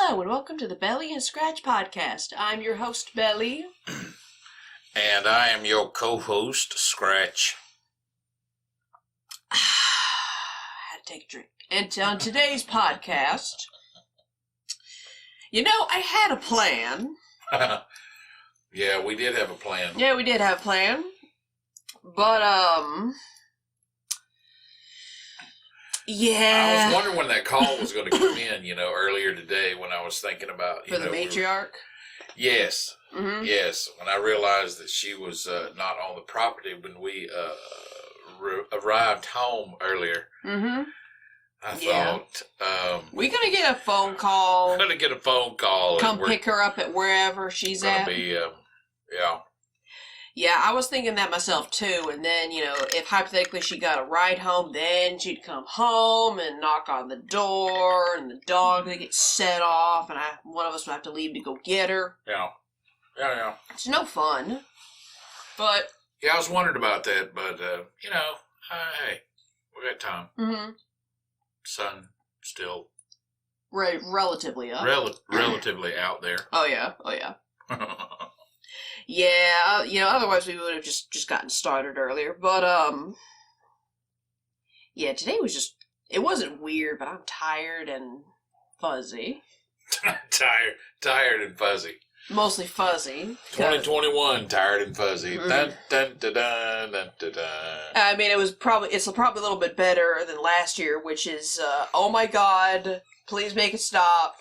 Hello and welcome to the Bel-E and Scratch podcast. I'm your host, Bel-E. And I am your co-host, Scratch. Had to take a drink. And on today's podcast, I had a plan. Yeah, we did have a plan. Yeah, we did have a plan. But, yeah. I was wondering when that call was going to come in, earlier today when I was thinking about, For the matriarch? Yes. Mm-hmm. Yes. When I realized that she was not on the property when we arrived home earlier. Mm-hmm. I thought... we're going to get a phone call. Going to get a phone call. Come pick her up at wherever she's at. Going to be, yeah. Yeah, I was thinking that myself too, and then, if hypothetically she got a ride home, then she'd come home and knock on the door, and the dog would get set off, and one of us would have to leave to go get her. Yeah. It's no fun, but... Yeah, I was wondering about that, but, hey, we got time. Mm-hmm. Sun still... relatively up. Relatively out there. Oh, yeah. Yeah, otherwise we would have just gotten started earlier. But, yeah, today was just, it wasn't weird, but I'm tired and fuzzy. tired and fuzzy. Mostly fuzzy. 2021, tired and fuzzy. Mm-hmm. Dun, dun, dun, dun, dun, dun, dun. I mean, it's probably a little bit better than last year, which is, oh my God, please make it stop.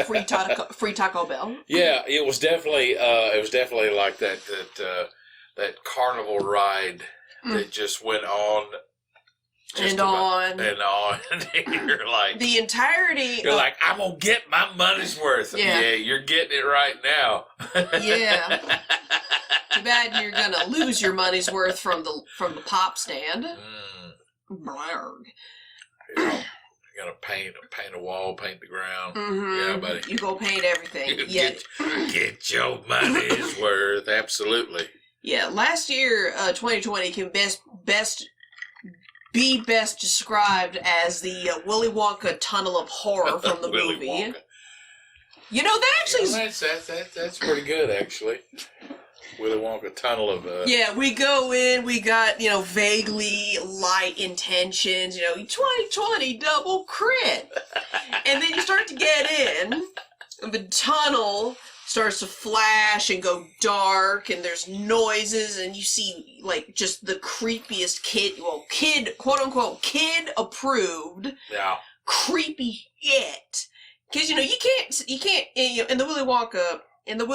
Free Taco Bell. Yeah, it was definitely like that carnival ride that just went on. On. And you're like... The entirety... You're like, I'm going to get my money's worth. Yeah, you're getting it right now. Yeah. Too bad you're going to lose your money's worth from the pop stand. Blarg. Yeah. You gotta paint a wall, paint the ground. Mm-hmm. Yeah, buddy. You go paint everything. Get your money's worth. Absolutely. Yeah, last year, 2020 can best described as the Willy Wonka tunnel of horror from the movie. Wonka. That actually that's pretty good, actually. Willy Wonka tunnel of... Yeah, we go in, we got, vaguely light intentions, 2020 double crit. And then you start to get in, and the tunnel starts to flash and go dark, and there's noises, and you see, just the creepiest quote-unquote, kid-approved, creepy shit. Because, you can't, in the Willy Wonka... In the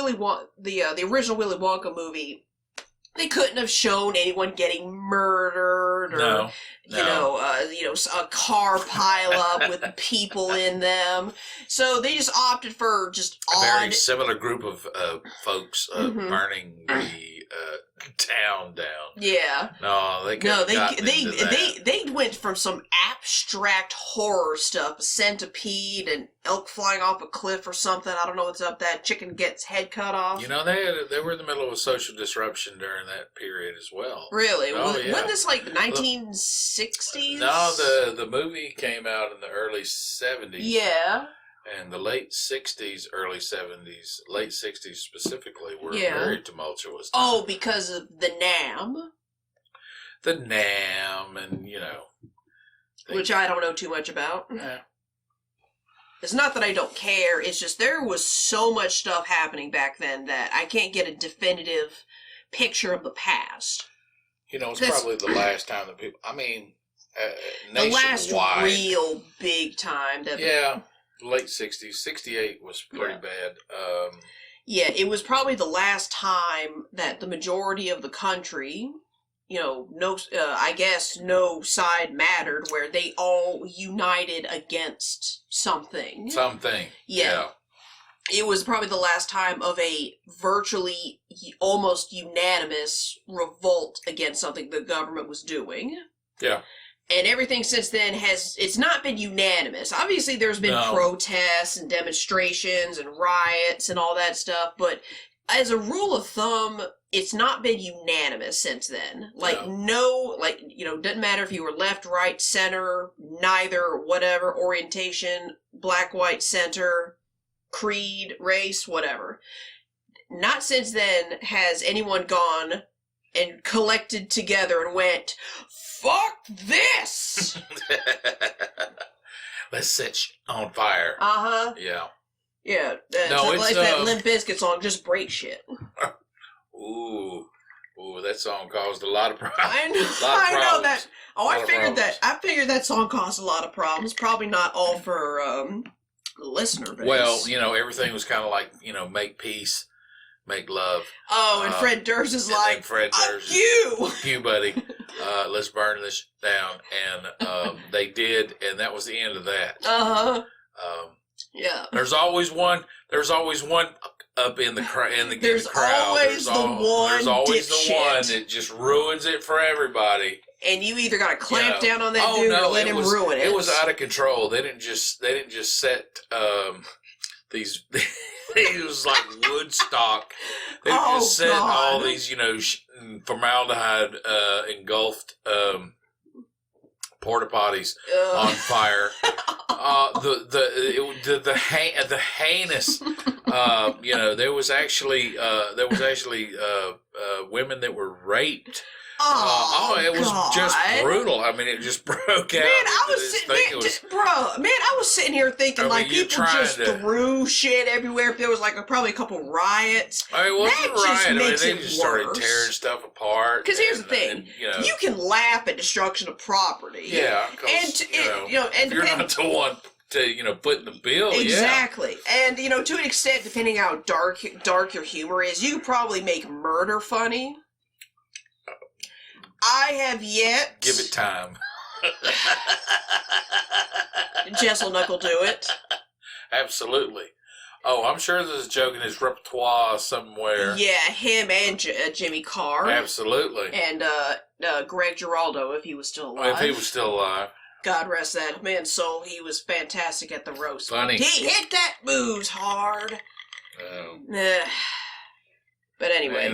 the original Willy Wonka movie, they couldn't have shown anyone getting murdered or a car pile up with people in them. So they just opted for just a very similar group of folks burning the town down. Yeah. No, they went from some abstract horror stuff, a centipede and elk flying off a cliff or something. I don't know what's up. That chicken gets head cut off. They were in the middle of a social disruption during that period as well. Really? Oh, yeah. Wasn't this like the 1960s? No, the movie came out in the early 70s. Yeah. And the late 60s, early 70s, late 60s specifically were very tumultuous. Oh, because of the NAM? The NAM and, which I don't know too much about. Yeah. It's not that I don't care, it's just there was so much stuff happening back then that I can't get a definitive picture of the past. It's probably the last time that people, nationwide. The last real big time. Late 60s. 68 was pretty bad. Yeah, it was probably the last time that the majority of the country, I guess no side mattered, where they all united against something. Yeah. It was probably the last time of a virtually almost unanimous revolt against something the government was doing. Yeah. And everything since then it's not been unanimous. Obviously there's been protests and demonstrations and riots and all that stuff, but as a rule of thumb, it's not been unanimous since then. Doesn't matter if you were left, right, center, neither, whatever, orientation, black, white, center, creed, race, whatever. Not since then has anyone gone and collected together and went, fuck this! Let's set on fire. Uh-huh. Yeah. Yeah. No, it's it's, like that Limp Bizkit song, Just Break Shit. Ooh, that song caused a lot of problems. I know that. Oh, I figured that song caused a lot of problems. Probably not all for the listener base. Well, everything was kind of like, make peace, make love. Oh, and Fred Durst is like, Fred Durst, fuck you, buddy. Let's burn this down, and they did, and that was the end of that. Uh huh. Yeah. There's always one. Up in the crowd. There's always the one that just ruins it for everybody. And you either got to clamp down on that dude or let him ruin it. It was out of control. They didn't just set these. It was like Woodstock. They just set all these formaldehyde engulfed porta potties on fire. The heinous. There was actually women that were raped. It was just brutal. I mean, it just broke out. Man, I was sitting here thinking people just threw shit everywhere. There was probably a couple riots. I mean, it wasn't a riot. They just started tearing stuff apart. Because here's the thing: you can laugh at destruction of property. Yeah, and you're not the one to put in the bill. Exactly, and to an extent, depending how dark your humor is, you could probably make murder funny. I have yet. Give it time. Jess will knuckle do it. Absolutely. Oh, I'm sure there's a joke in his repertoire somewhere. Yeah, him and Jimmy Carr. Absolutely. And Greg Giraldo, if he was still alive. If he was still alive. God rest that man's soul. He was fantastic at the roast. Funny. He hit that booze hard. But anyway.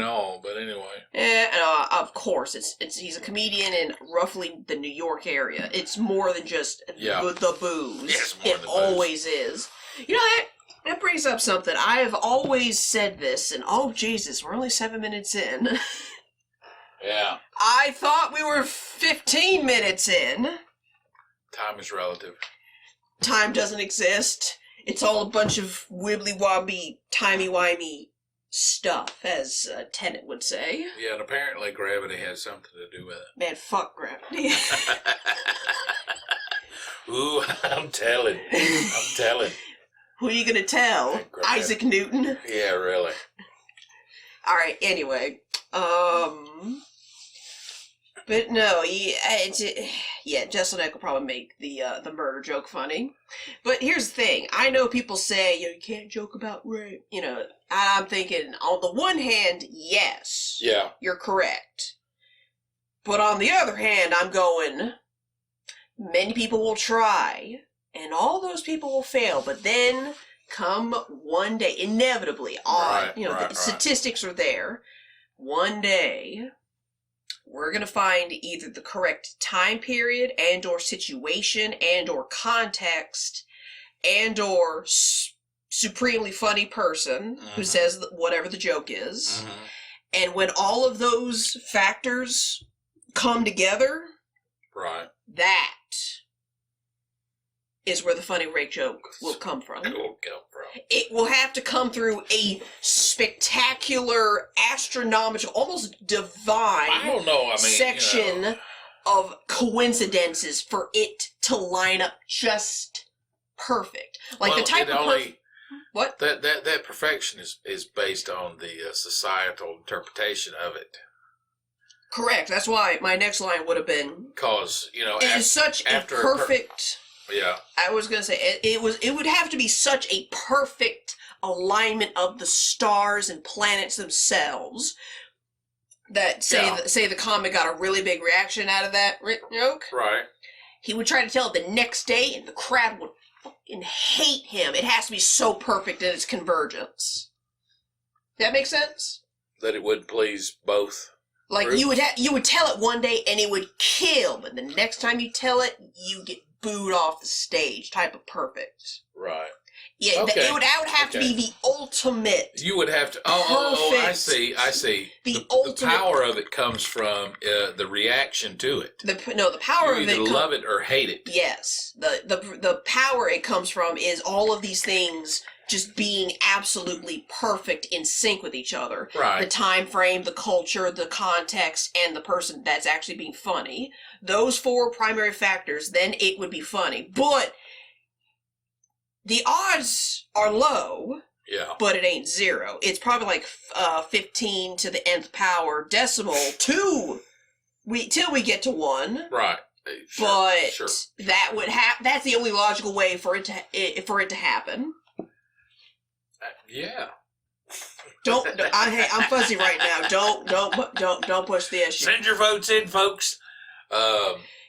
Of course, he's a comedian in roughly the New York area. It's more than just the booze. Yes, it always is. That brings up something. I have always said this, and oh Jesus, we're only 7 minutes in. Yeah. I thought we were 15 minutes in. Time is relative. Time doesn't exist. It's all a bunch of wibbly-wobbly, timey-wimey stuff, as Tenet would say. Yeah, and apparently gravity has something to do with it. Man, fuck gravity. Ooh, I'm telling. Who are you gonna tell? Isaac Newton? Yeah, really. Alright, anyway. But no, Justin Eck will probably make the murder joke funny. But here's the thing. I know people say, you can't joke about rape. I'm thinking, on the one hand, yes. Yeah. You're correct. But on the other hand, I'm going, many people will try, and all those people will fail, but then come one day, inevitably, the statistics are there, one day, we're going to find either the correct time period and or situation and or context and or supremely funny person who says whatever the joke is. Mm-hmm. And when all of those factors come together, right, that is where the funny rape joke will come from. It will have to come through a spectacular, astronomical, almost divine section of coincidences for it to line up just perfect. Like the type of what? That perfection is based on the societal interpretation of it. Correct. That's why my next line would have been, because it is such a perfect. Yeah. I was gonna say it would have to be such a perfect alignment of the stars and planets themselves that say the comic got a really big reaction out of that joke. Right. He would try to tell it the next day, and the crowd would fucking hate him. It has to be so perfect in its convergence. That make sense? That it would please both. Like groups? you would tell it one day and it would kill, but the next time you tell it, you get booed off the stage type of perfect. Right. Yeah, Okay. that would have to be the ultimate. You would have to. Oh, I see. The ultimate power of it comes from the reaction to it. The power you of it. either love it or hate it. Yes, the power it comes from is all of these things just being absolutely perfect in sync with each other. Right. The time frame, the culture, the context, and the person that's actually being funny. Those 4 primary factors, then it would be funny. But the odds are low. Yeah. But it ain't 0. It's probably like 15 to the nth power decimal till we get to 1. Right. Sure. That would that's the only logical way for it to happen. Yeah. I'm fuzzy right now. Don't push the issue. Send your votes in, folks.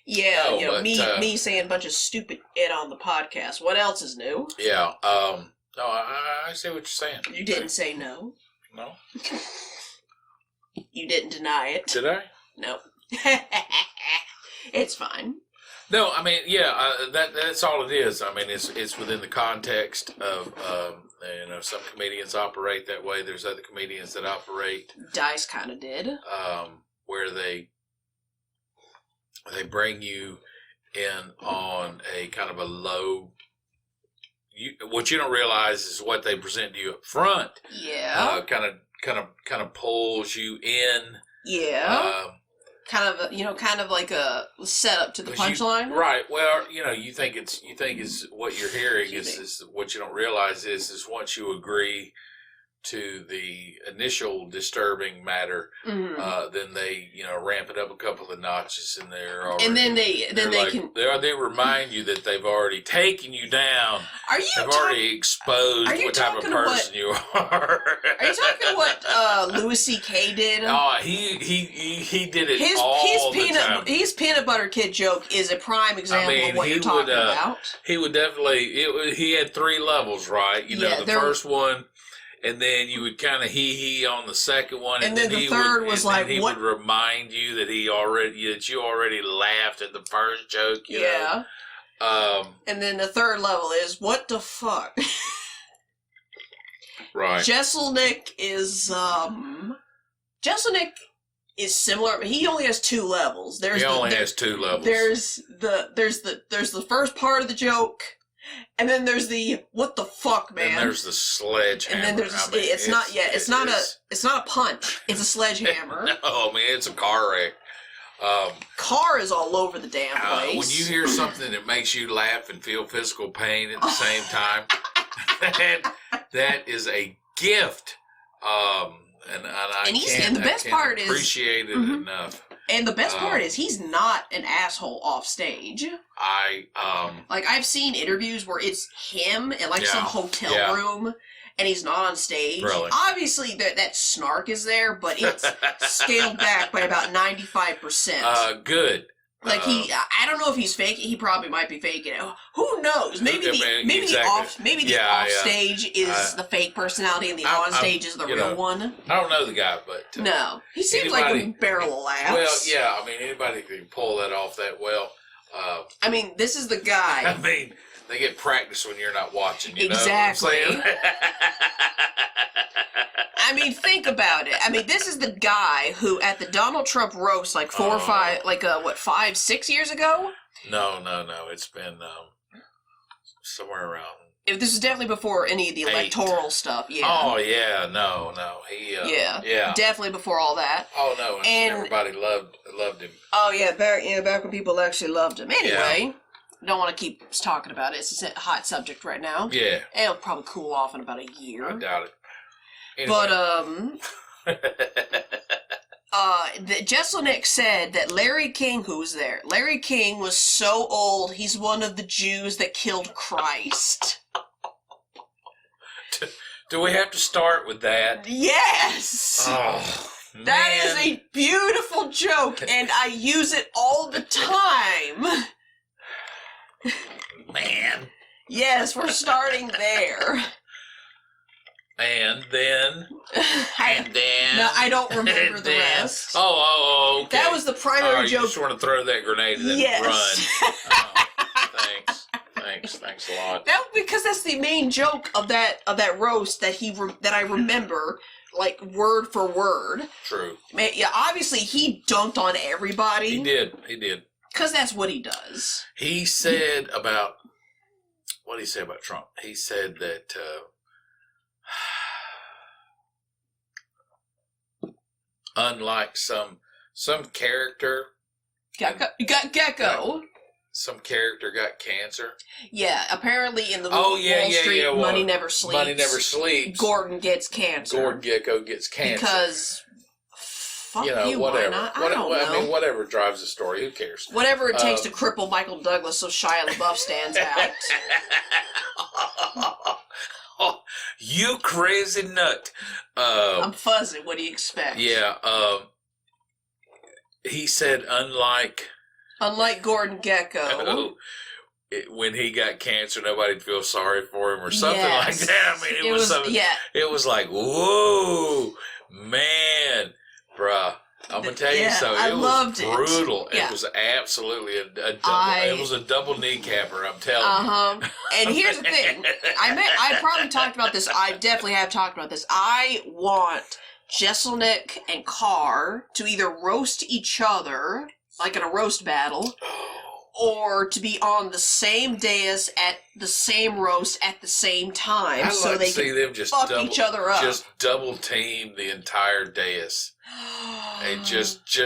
Me saying a bunch of stupid shit on the podcast. What else is new? Yeah. No, I see what you're saying. You didn't say no. No. You didn't deny it. Did I? No. It's fine. No, I mean, that's all it is. I mean, it's within the context of, some comedians operate that way. There's other comedians that operate. Dice kind of did. Where they bring you in on a kind of a low. What you don't realize is what they present to you up front. Yeah. Kind of pulls you in. Yeah. Kind of like a setup to the punchline. Right. Well, you think it's what you're hearing is what you don't realize is once you agree to the initial disturbing matter, then they ramp it up a couple of notches in there, and then they remind you that they've already taken you down. They've already exposed what type of person you are. Are you talking what Louis C.K. did? Oh, he did it all the time. His peanut butter kid joke is a prime example of what you're talking about. He would definitely. He had 3 levels, right? The first one. And then you would kind of hee on the second one, and then the third was like, he would remind you that you already laughed at the first joke. You know? And then the third level is what the fuck. Right. Jeselnik is similar. He only has 2 levels. He only has 2 levels. There's the first part of the joke. And then there's the what the fuck, man. And there's the sledgehammer. And then there's it's not a punch. It's a sledgehammer. No, man, it's a car wreck. Car is all over the damn place. When you hear something that makes you laugh and feel physical pain at the same time, that is a gift. And the best part is appreciate it enough. And the best part is he's not an asshole off stage. I've seen interviews where it's him in some hotel room and he's not on stage. Really? Obviously that snark is there, but it's scaled back by about 95%. Good. I don't know if he's faking. He probably might be faking it. Who knows? Maybe the off stage is the fake personality, and the on stage is the real one. I don't know the guy, but no, he seems like a barrel of laughs. Well, yeah. I mean, anybody can pull that off that well. I mean, this is the guy. I mean, they get practice when you're not watching. You exactly. know what I'm saying? I mean, think about it. I mean, this is the guy who, at the Donald Trump roast, 5, 6 years ago? No. It's been somewhere around. This is definitely before any of the electoral stuff. Yeah. Oh yeah, no. He. Yeah. Definitely before all that. Oh no, and everybody loved him. Oh yeah, back when people actually loved him. Anyway. Don't want to keep talking about it. It's a hot subject right now. Yeah. It'll probably cool off in about a year. I doubt it. Anyway. But, Jeselnik said that Larry King, who was there, Larry King was so old, he's one of the Jews that killed Christ. Do we have to start with that? Yes! Oh, man. That is a beautiful joke, and I use it all the time. Man. Yes, we're starting there. And then. No, I don't remember the rest. Oh, okay. That was the primary joke. You just want to throw that grenade and then run. Oh, thanks. Thanks a lot. Because that's the main joke of that roast that I remember, like word for word. True. Man, yeah, obviously he dunked on everybody. He did. Because that's what he does. He said about what did he say about Trump? He said that unlike some character, Gecko. Some character got cancer. Yeah, apparently in the movie Wall Street, well, Money Never Sleeps. Money Never Sleeps. Gordon gets cancer. Gordon Gecko gets cancer. Because, fuck whatever. Why not? I don't know. I mean, whatever drives the story. Who cares? Whatever it takes to cripple Michael Douglas so Shia LaBeouf stands out. You crazy nut. I'm fuzzy. What do you expect? Yeah. He said, unlike Gordon Gecko, when he got cancer, nobody'd feel sorry for him or something like that. I mean, it was something. Yeah. It was like, whoa, man, bruh. I'm gonna tell you something. I loved it. Brutal. Yeah. It was absolutely a double. It was a double kneecapper. I'm telling you. And here's the thing. I probably talked about this. I definitely have talked about this. I want Jeselnik and Carr to either roast each other, like in a roast battle, or to be on the same dais at the same roast at the same time, I'd so like they to see can them just fuck each other up. Just double team the entire dais, and just fuck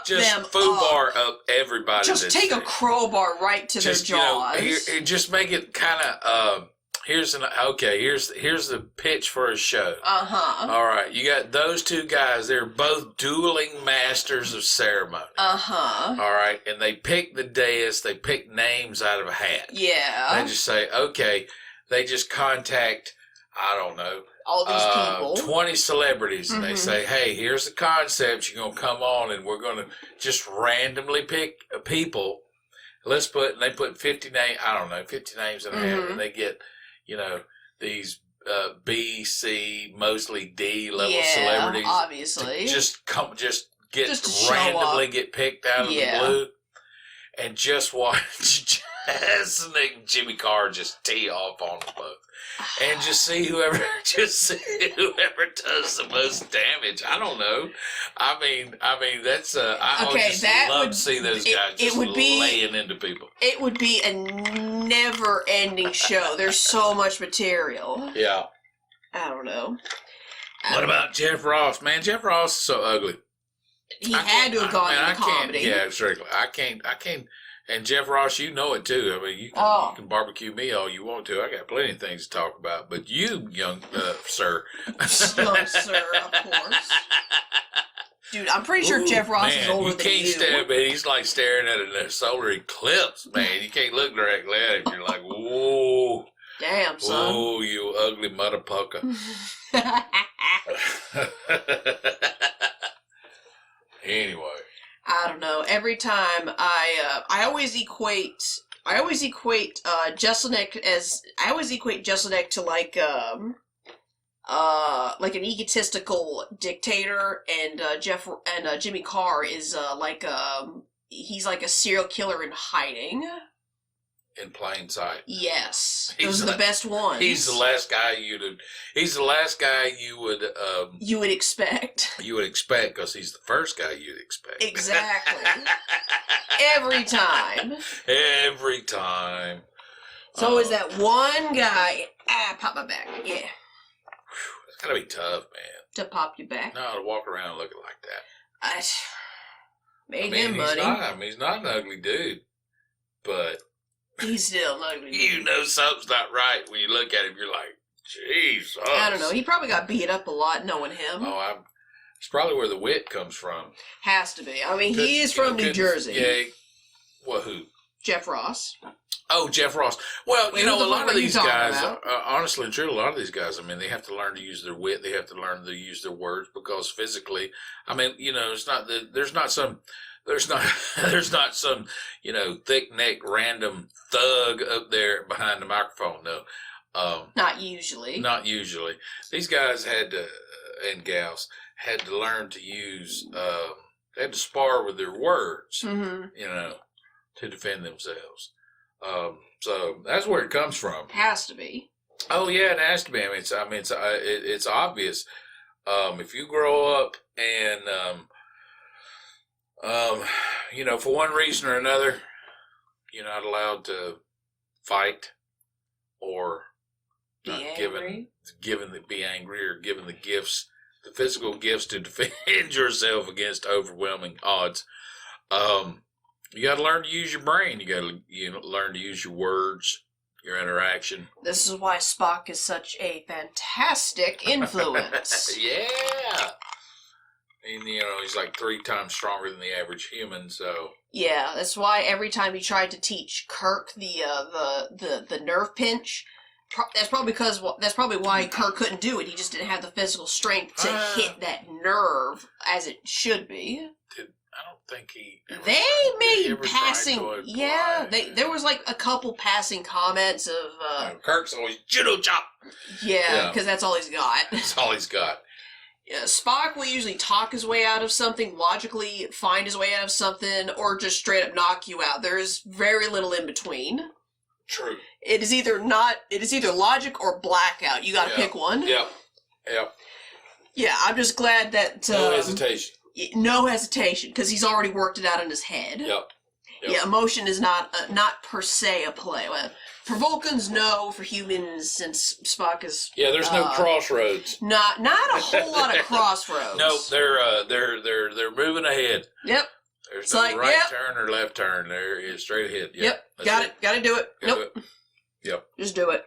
them foobar up everybody. Just take a crowbar right to their jaws. Just make it kind of. Here's the pitch for a show. All right, you got those two guys. They're both dueling masters of ceremony. All right, and they pick the dais. They pick names out of a hat. Yeah. They just say, okay. They just contact, I don't know, all these people, 20 celebrities, and they say, hey, here's the concept. You're gonna come on, and we're gonna just randomly pick people. They put 50 names. I don't know, 50 names in a hat, and they get. These B, C, mostly D level celebrities. Obviously. Just randomly get picked out of the blue. And just watch Jeselnik and Jimmy Carr just tee off on them both. And just see whoever does the most damage. I don't know. I mean that's I would just love to see those guys laying into people. It would be a never-ending show. There's so much material. Yeah. I don't know. What about Jeff Ross? Man, Jeff Ross is so ugly. He had to have gone into comedy. Yeah, strictly. I can't. And Jeff Ross, you know it too. I mean, you can barbecue me all you want to. I got plenty of things to talk about. But you, young sir. Young sir, of course. Dude, I'm pretty sure Jeff Ross is older than you. You can't stare, man. He's like staring at a solar eclipse, man. You can't look directly at him. You're like, whoa. Damn, son. Oh, you ugly motherfucker. Anyway. I don't know. Every time I always equate Jeselnik to like an egotistical dictator, and Jimmy Carr is he's like a serial killer in hiding. In plain sight. Yes, those are the best ones. He's the last guy you would expect. You would expect because he's the first guy you'd expect. Exactly. Every time. Every time. So is that one guy? Pop my back. Yeah. It's gotta be tough, man. To pop your back. No, to walk around looking like that. Him money. He's not an ugly dude, but. He's still ugly. You know something's not right when you look at him. You're like, Jesus. I don't know. He probably got beat up a lot knowing him. It's probably where the wit comes from. Has to be. I mean, he is from New Jersey. Yeah. Well, who? Jeff Ross. Oh, Jeff Ross. Well, a lot of these guys, honestly and truly, a lot of these guys, I mean, they have to learn to use their wit. They have to learn to use their words because physically, I mean, it's not that there's not some, thick neck random thug up there behind the microphone. No. Not usually. Not usually. These guys and gals had to learn to use, they had to spar with their words, to defend themselves. So that's where it comes from. Has to be. Oh yeah, it has to be. It's obvious. If you grow up and for one reason or another, you're not allowed to fight or Be not angry. be angry or given the physical gifts to defend yourself against overwhelming odds. You got to learn to use your brain. You got to learn to use your words, your interaction. This is why Spock is such a fantastic influence. Yeah. And, he's like 3 times stronger than the average human, so... Yeah, that's why every time he tried to teach Kirk the nerve pinch, that's probably why Kirk couldn't do it. He just didn't have the physical strength to hit that nerve as it should be. I don't think he... They made passing... Yeah, there was like a couple passing comments of... Kirk's always judo chop! Yeah, because that's all he's got. That's all he's got. Yeah, Spock will usually talk his way out of something, logically find his way out of something, or just straight up knock you out. There is very little in between. True. It is either logic or blackout. You gotta pick one. Yep. Yeah, I'm just glad that... no hesitation. No hesitation, because he's already worked it out in his head. Yep. Yeah, emotion is not per se a play. Well, for Vulcans, no. For humans, since Spock is... Yeah, there's no crossroads. Not a whole lot of crossroads. No, they're moving ahead. Yep. There's It's no like, right turn or left turn. There is straight ahead. Yep. Gotta do it. Nope. Yep. Just do it.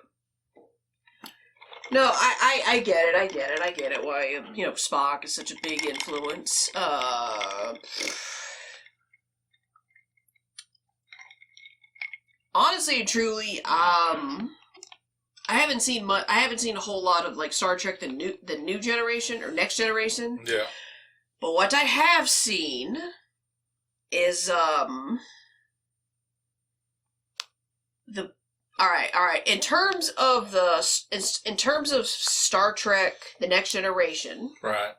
No, I get it. I get it. Why Spock is such a big influence. Honestly and truly, I haven't seen a whole lot of like Star Trek the new generation or next generation. Yeah. But what I have seen is all right. In terms of Star Trek the Next Generation, right?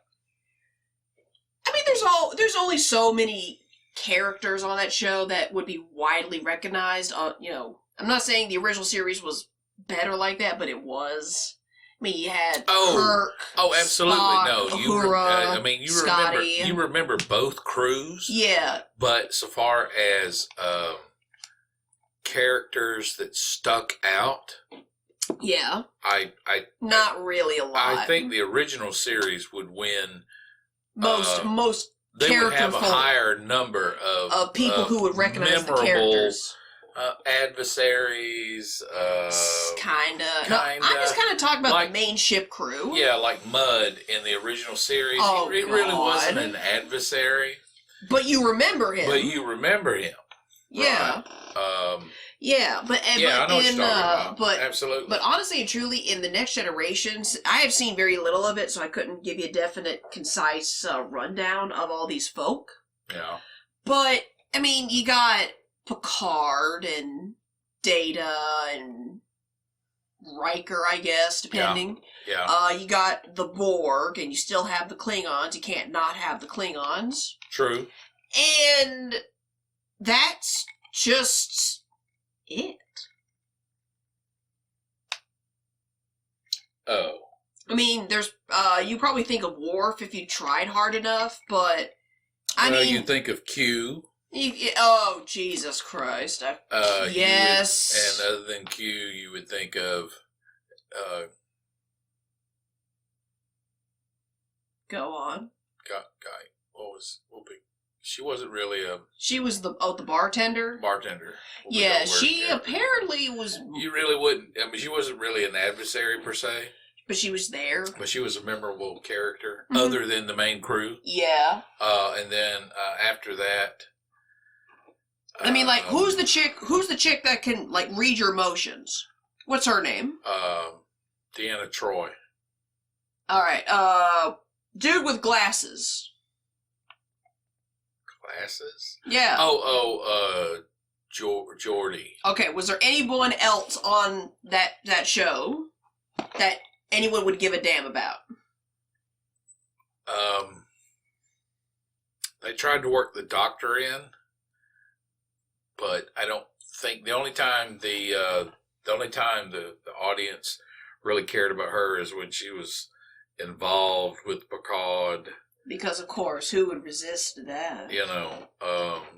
I mean, there's only so many characters on that show that would be widely recognized. I'm not saying the original series was better like that, but it was. I mean, you had Kirk. Oh, absolutely. Spock, No, Uhura, Scotty. You remember both crews. Yeah. But so far as characters that stuck out, yeah, I not really a lot. I think the original series would win. Most they would have a higher number of people who would recognize the characters. Adversaries, kinda. No, I'm just kind of talking about the main ship crew. Yeah, like Mudd in the original series. Oh, he really wasn't an adversary. But you remember him. Yeah. Right? Yeah, but I know what you're talking about. Absolutely. But honestly and truly, in the Next Generations, I have seen very little of it, so I couldn't give you a definite, concise rundown of all these folk. Yeah. But I mean, you got Picard and Data and Riker, I guess, depending. Yeah. You got the Borg, and you still have the Klingons. You can't not have the Klingons. True. And that's just it. Oh. I mean, there's you probably think of Worf if you tried hard enough, but I mean, you think of Q. Oh, Jesus Christ! Yes. And other than Q, you would think of. Go on. Guy. What be? She wasn't really a. She was the bartender. Bartender. Yeah, she apparently was. You really wouldn't. I mean, she wasn't really an adversary per se. But she was there. But she was a memorable character, other than the main crew. Yeah. And then after that. I mean, like, who's the chick that can like read your emotions? What's her name? Deanna Troi. All right. Dude with glasses. Glasses? Yeah. Geordie. Okay, was there anyone else on that show that anyone would give a damn about? They tried to work the Doctor in, but I don't think the only time the audience really cared about her is when she was involved with Picard. Because, of course, who would resist that? You know,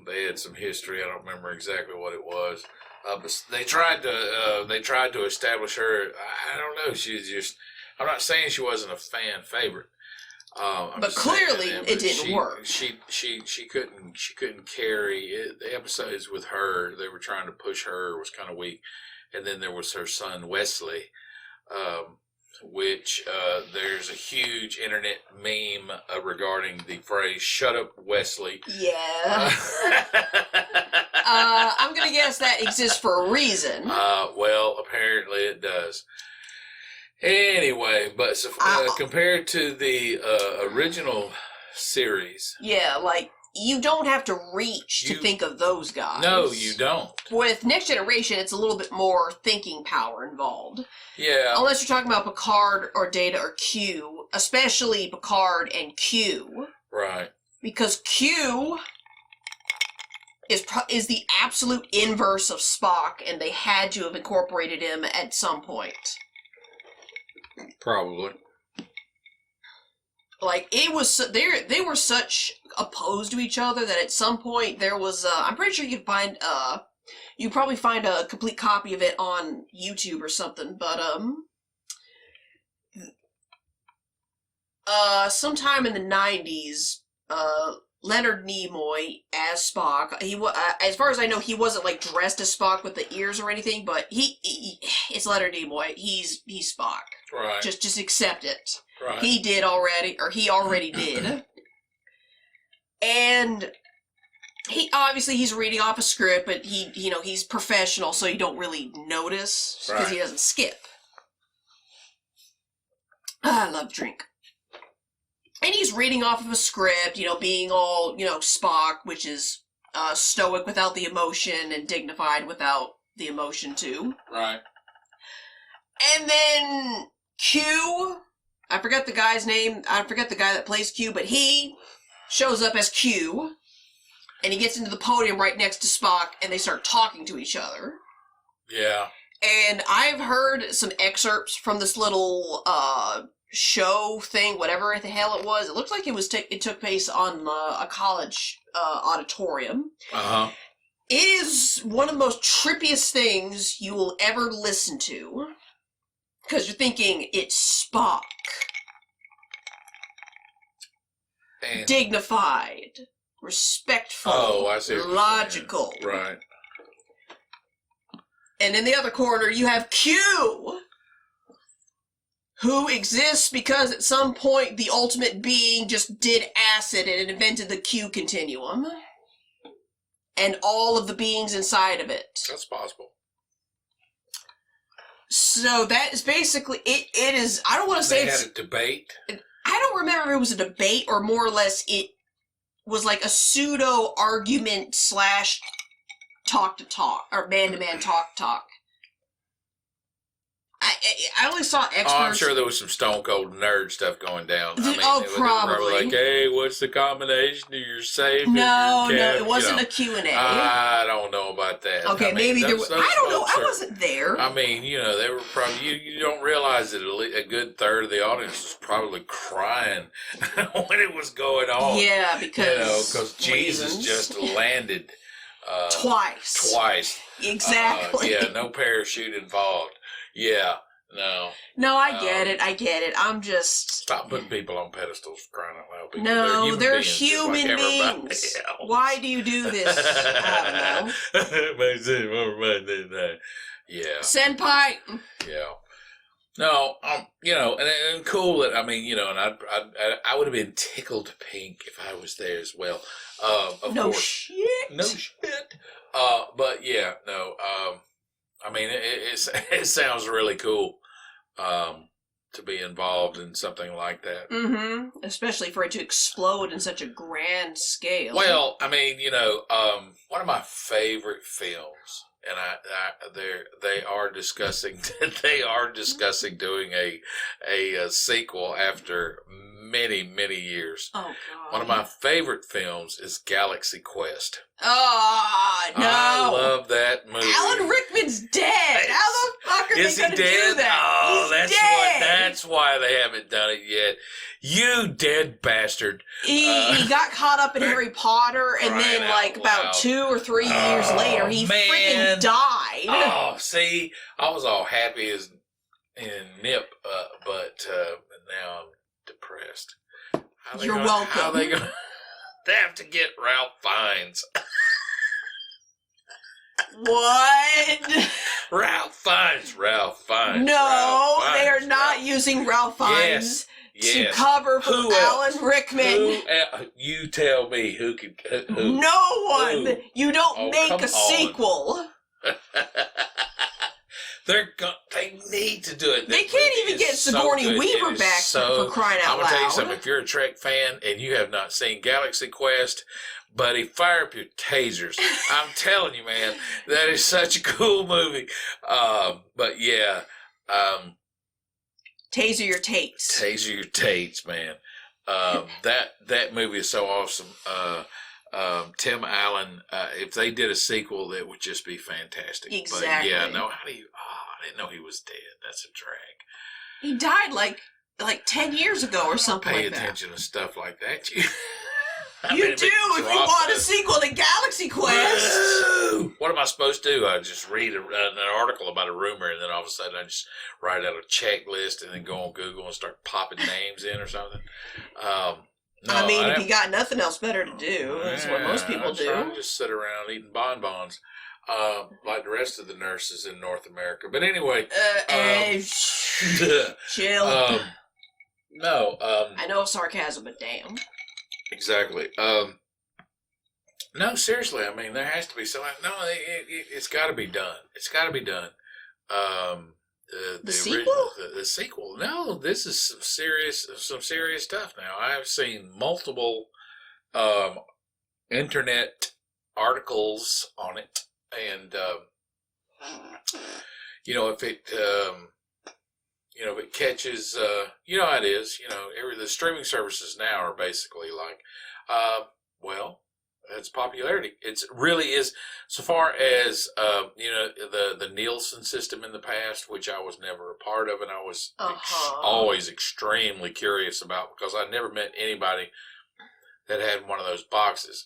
they had some history. I don't remember exactly what it was. But they tried to establish her. I don't know. She's just. I'm not saying she wasn't a fan favorite. But clearly, it didn't work. She couldn't carry it. The episodes with her. They were trying to push her. Was kind of weak. And then there was her son Wesley. Which there's a huge internet meme regarding the phrase "Shut up, Wesley." Yeah. I'm gonna guess that exists for a reason. Well, apparently it does. Anyway, but compared to the original series, yeah, like you don't have to reach to think of those guys. No, you don't. With Next Generation, it's a little bit more thinking power involved. Yeah. Unless you're talking about Picard or Data or Q, especially Picard and Q. Right. Because Q is the absolute inverse of Spock, and they had to have incorporated him at some point. Probably. Like, it was, they were such opposed to each other that at some point there was, I'm pretty sure you'd probably find a complete copy of it on YouTube or something, but, sometime in the 90s, Leonard Nimoy as Spock, as far as I know, he wasn't, like, dressed as Spock with the ears or anything, but it's Leonard Nimoy, he's Spock. Right. Just accept it. Right. He already did. And he's reading off a script, but he's professional, so you don't really notice because he doesn't skip. I love to drink. And he's reading off of a script, being all, Spock, which is stoic without the emotion and dignified without the emotion too. Right. And then Q, I forget the guy's name. I forget the guy that plays Q, but he shows up as Q, and he gets into the podium right next to Spock, and they start talking to each other. Yeah. And I've heard some excerpts from this little show thing, whatever the hell it was. It looked like it took place on a college auditorium. Uh-huh. It is one of the most trippiest things you will ever listen to. Because you're thinking, it's Spock. And dignified, respectful, I see logical. Right. And in the other corner, you have Q, who exists because at some point the ultimate being just did acid and invented the Q continuum. And all of the beings inside of it. That's possible. So that is basically, it is, I don't want to say they had a debate. I don't remember if it was a debate or more or less it was like a pseudo argument / talk to talk or man to man talk. I only saw experts. Oh, I'm sure there was some stone cold nerd stuff going down. I mean, probably. They were like, hey, what's the combination of your safe? No, it wasn't a Q&A. I don't know about that. Okay, maybe there was. I don't know. I wasn't there. I mean, they were probably. You don't realize that a good third of the audience was probably crying when it was going on. Yeah, because Jesus just landed twice. Exactly. No parachute involved. Yeah, no. No, I get it. I'm just... Stop putting people on pedestals for crying out loud. No, they're human beings. Why do you do this? I don't know. Yeah. Senpai! Yeah. No, and cool that, and I would have been tickled pink if I was there as well. Of no course. Shit. No shit. But yeah, no, it sounds really cool to be involved in something like that. Mm-hmm. Especially for it to explode in such a grand scale. Well, one of my favorite films and they are discussing doing a sequel after many years. Oh God! One of my favorite films is Galaxy Quest. Oh no! I love that movie. Alan Rickman's dead. How the fuck are they going to do that? Oh, He's dead. That's why they haven't done it yet. You dead bastard. He got caught up in Harry Potter, and then like about 2 or 3 years later, he freaking died. Oh, see, I was all happy as in nip, but now I'm depressed. You're welcome. How are they going to... They have to get Ralph Fiennes. What? Ralph Fiennes. No, they are not using Ralph Fiennes to cover for Alan Rickman. You tell me who could... Who? No one. Who? You don't make a sequel. They need to do it. They can't even get Sigourney Weaver back for crying out loud. I'm going to tell you something. If you're a Trek fan and you have not seen Galaxy Quest, buddy, fire up your tasers. I'm telling you, man, that is such a cool movie. But yeah. Taser your tates. Taser your tates, man. That movie is so awesome. Tim Allen, if they did a sequel, that would just be fantastic. Exactly. But yeah, no, I didn't know he was dead. That's a drag. He died like 10 years ago or something like that. Pay attention to stuff like that. You do if you want a sequel to Galaxy Quest. Woo! What am I supposed to do? I just read an article about a rumor, and then all of a sudden I just write out a checklist and then go on Google and start popping names in or something. No, I mean, if you got nothing else better to do, that's what most people do. I just sit around eating bonbons. Like the rest of the nurses in North America. But anyway. Chill. I know sarcasm, but damn. Exactly. No, seriously. I mean, there has to be some. No, it's got to be done. It's got to be done. The sequel? The sequel. No, this is some serious stuff now. I have seen multiple internet articles on it. And, if it catches, how it is, the streaming services now are basically like, it's popularity. It really is, so far as, the Nielsen system in the past, which I was never a part of, and I was always extremely curious about because I never met anybody that had one of those boxes.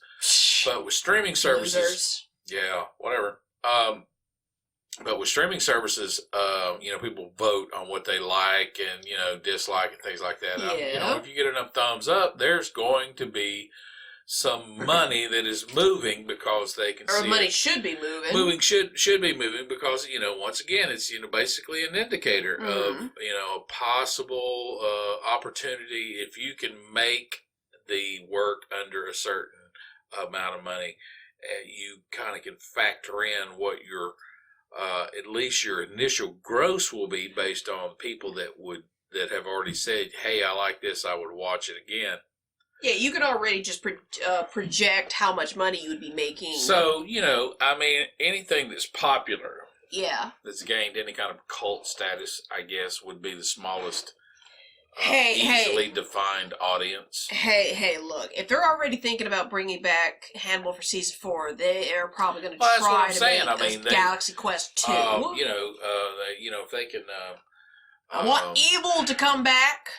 But with streaming services... Losers. Yeah, whatever. But with streaming services, people vote on what they like and, dislike and things like that. Yeah. If you get enough thumbs up, there's going to be some money that is moving because they can see Or money should be moving. Should be moving because, once again, it's, basically an indicator of, a possible opportunity. If you can make the work under a certain amount of money, you kind of can factor in what your, at least your initial gross will be based on people that have already said, hey, I like this, I would watch it again. Yeah, you can already just project how much money you would be making. So, anything that's popular, that's gained any kind of cult status, I guess, would be the smallest easily defined audience. Hey, look, if they're already thinking about bringing back Hannibal for season 4, they are probably going to try to make Galaxy Quest 2. If they can... I want Evil to come back.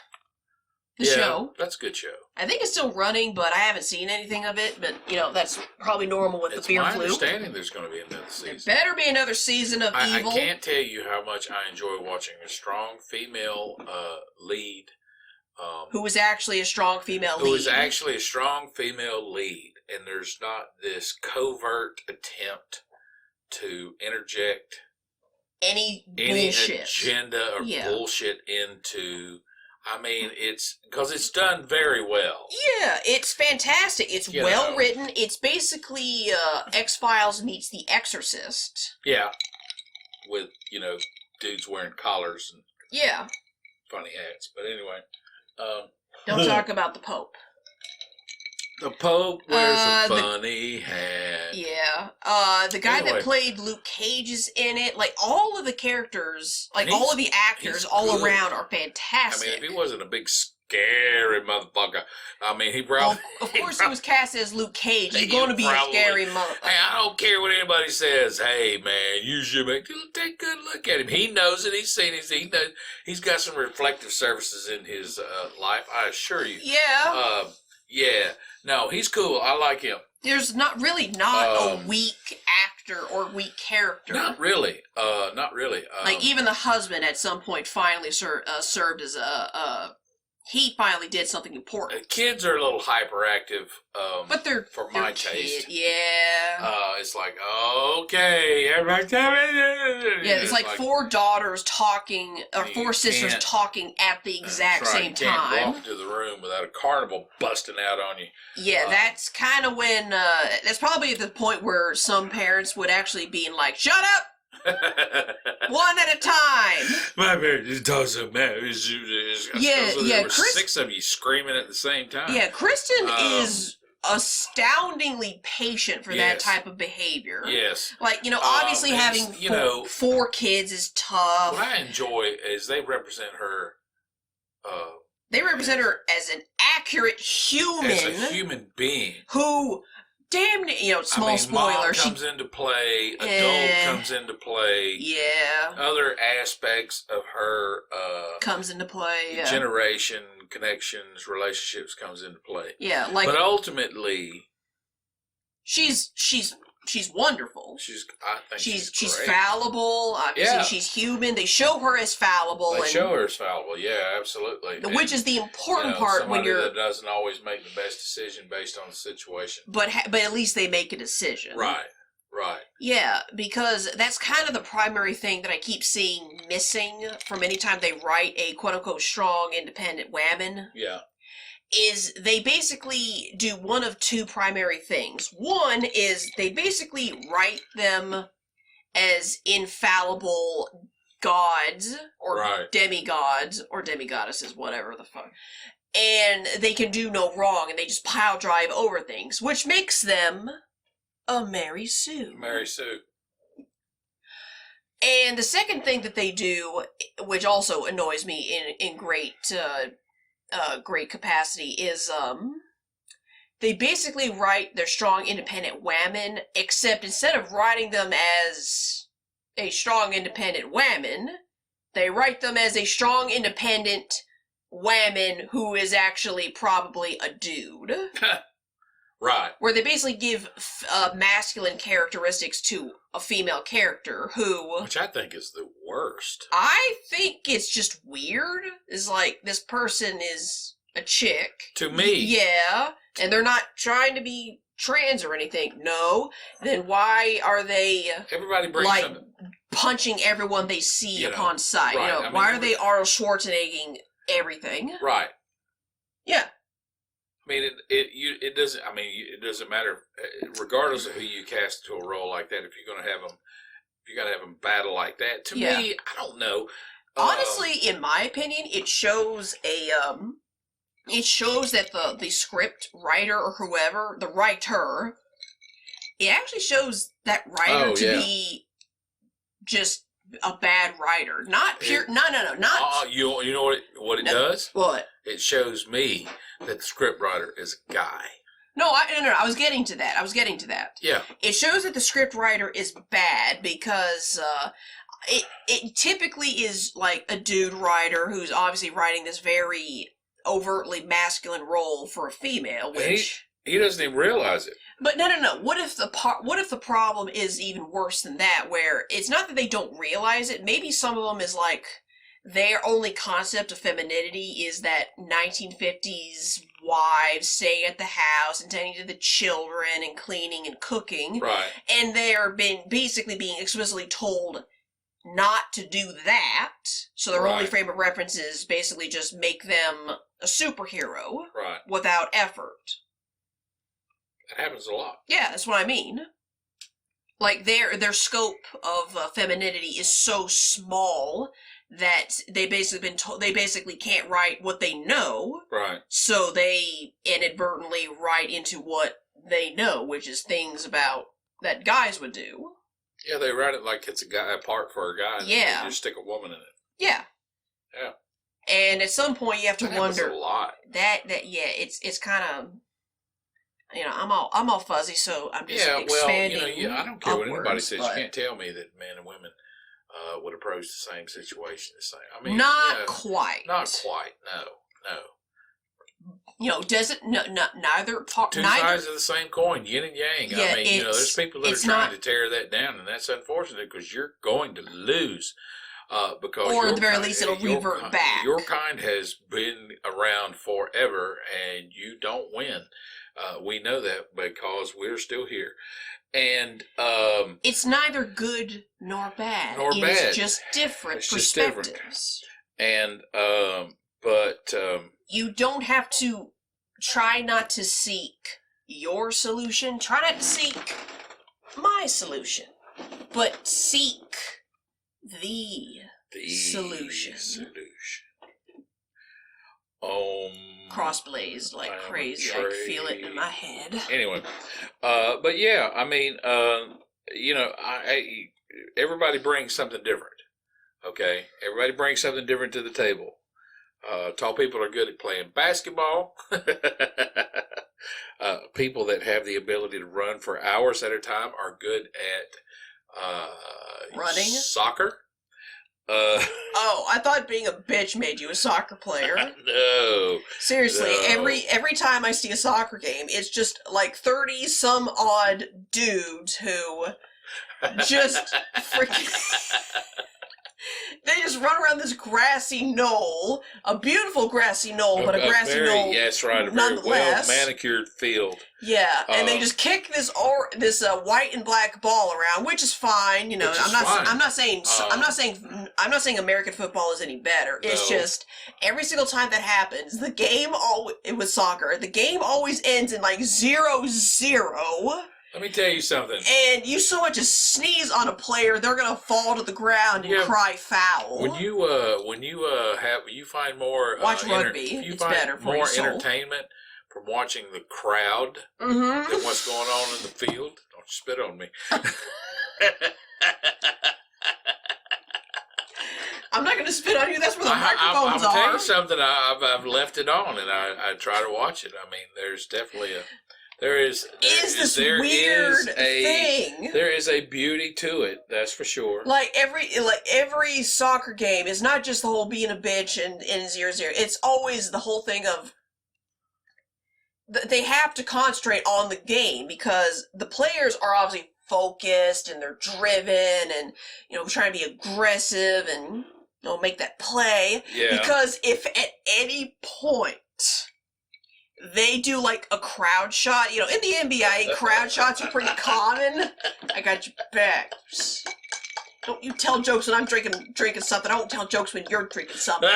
The show. That's a good show. I think it's still running, but I haven't seen anything of it. But, that's probably normal with the beer flu. It's my understanding there's going to be another season. There better be another season of Evil. I can't tell you how much I enjoy watching a strong female lead. Who is actually a strong female lead. Who is actually a strong female lead. And there's not this covert attempt to interject any bullshit. Agenda or bullshit into... it's because it's done very well. Yeah, it's fantastic. It's well written. It's basically X-Files meets The Exorcist. Yeah, with dudes wearing collars and funny hats. But anyway, don't talk about the Pope. The Pope wears a funny hat. Yeah. The guy that played Luke Cage is in it. Like, all of the characters, like, all of the actors all around are fantastic. I mean, if he wasn't a big scary motherfucker, I mean, he probably... Well, of course he was cast as Luke Cage. He's going to be a scary motherfucker. Hey, I don't care what anybody says. Hey, man, you should take a good look at him. He knows it. He's seen it. He knows, he's got some reflective surfaces in his life, I assure you. Yeah. Yeah. No, he's cool. I like him. There's not a weak actor or weak character. Not really. Not really. Like, even the husband at some point finally served as he finally did something important. Kids are a little hyperactive, but they're for my taste. Yeah. It's like, okay, everybody. Yeah, it's like four daughters talking, or four sisters talking at the exact same time. You can't walk into the room without a carnival busting out on you. Yeah, that's kind of when, that's probably the point where some parents would actually be like, shut up! One at a time. My parents just talk so bad. Yeah, Chris, 6 of you screaming at the same time. Yeah, Kristen is astoundingly patient for that type of behavior. Yes. Like, obviously having four kids is tough. What I enjoy is they represent her. They represent her as an accurate human. As a human being. Who... Damn, small spoiler. Mom comes into play. Adult comes into play. Yeah. Other aspects of her comes into play. Yeah. Generation, connections, relationships comes into play. Yeah, like. But ultimately, she's wonderful. I think she's fallible. Obviously, she's human. They show her as fallible. Show her as fallible. Yeah, absolutely. Which is the important part when you're. That doesn't always make the best decision based on the situation. But at least they make a decision. Right. Yeah, because that's kind of the primary thing that I keep seeing missing from any time they write a quote unquote strong independent woman. Yeah. Is they basically do one of two primary things. One is they basically write them as infallible gods or demigods or demigoddesses, whatever the fuck. And they can do no wrong and they just pile drive over things, which makes them a Mary Sue. Mary Sue. And the second thing that they do, which also annoys me in great capacity, is they basically write their strong independent women, except instead of writing them as a strong independent woman, they write them as a strong independent woman who is actually probably a dude. Right. Where they basically give masculine characteristics to a female character who... Which I think is the worst. I think it's just weird. It's like, this person is a chick. To me. Yeah. And they're not trying to be trans or anything. No. Then why are they... Everybody brings like, punching everyone they see upon sight? Right. Why are they Arnold Schwarzenegging everything? Right. Yeah. I mean, it doesn't. I mean, it doesn't matter, regardless of who you cast to a role like that. If you're going to have them, you got to have them battle like that. To me, I don't know. Honestly, in my opinion, it shows that the script writer or whoever, the writer, it actually shows that writer to be just a bad writer, not pure. Not. You know what it does? What? It shows me that the scriptwriter is a guy. No, I was getting to that. Yeah. It shows that the scriptwriter is bad because it typically is like a dude writer who's obviously writing this very overtly masculine role for a female, which he doesn't even realize it. But no. What if the problem is even worse than that, where it's not that they don't realize it? Maybe some of them is like their only concept of femininity is that 1950s wives staying at the house and tending to the children and cleaning and cooking. Right. And they're basically being explicitly told not to do that. So their only frame of reference is basically just make them a superhero. Right. Without effort. That happens a lot. Yeah, that's what I mean. Like, their scope of femininity is so small that they basically been told they basically can't write what they know. Right. So they inadvertently write into what they know, which is things about that guys would do. Yeah, they write it like it's a part for a guy. And Yeah. they just stick a woman in it. Yeah. Yeah. And at some point you have to wonder a lot. It's kind of, I'm all fuzzy, so I'm just expanding. I don't care what anybody says. But... You can't tell me that men and women would approach the same situation the same. I mean, not quite. Not quite. No. Doesn't neither part. Two sides of the same coin, yin and yang. Yeah, I mean, there's people that are trying to tear that down, and that's unfortunate because you're going to lose. Because or at the very least, it'll revert back. Your kind has been around forever, and you don't win. We know that because we're still here, and it's neither good nor bad. It's just different perspectives. And but you don't have to try not to seek your solution. Try not to seek my solution, but seek the solution. Cross-blazed like crazy. I can feel it in my head. Anyway, but yeah, I mean, everybody brings something different. Okay, everybody brings something different to the table. Tall people are good at playing basketball. People that have the ability to run for hours at a time are good at running, soccer. I thought being a bitch made you a soccer player. No. Seriously, every time I see a soccer game, it's just like 30 some odd dudes who just freaking they just run around this grassy knoll, a beautiful grassy knoll, but a grassy knoll. Yes, right. A very well manicured field. Yeah, and they just kick this white and black ball around, which is fine. I'm not saying American football is any better. It's just every single time that happens, the game it was soccer. The game always ends in like 0-0. Let me tell you something. And you so much as sneeze on a player, they're gonna fall to the ground and cry foul. When you find more watch rugby, it's better for your soul. Entertainment from watching the crowd than what's going on in the field. Don't spit on me. I'm not gonna spit on you. That's where the microphones are. I'll tell you something. I've left it on and I try to watch it. I mean, there's definitely There is this weird thing. There is a beauty to it, that's for sure. Like every soccer game is not just the whole being a bitch and 0-0. It's always the whole thing of they have to concentrate on the game because the players are obviously focused and they're driven and trying to be aggressive and make that play. Yeah. Because if at any point they do like a crowd shot. In the NBA, crowd shots are pretty common. I got your back. Don't you tell jokes when I'm drinking something. I don't tell jokes when you're drinking something.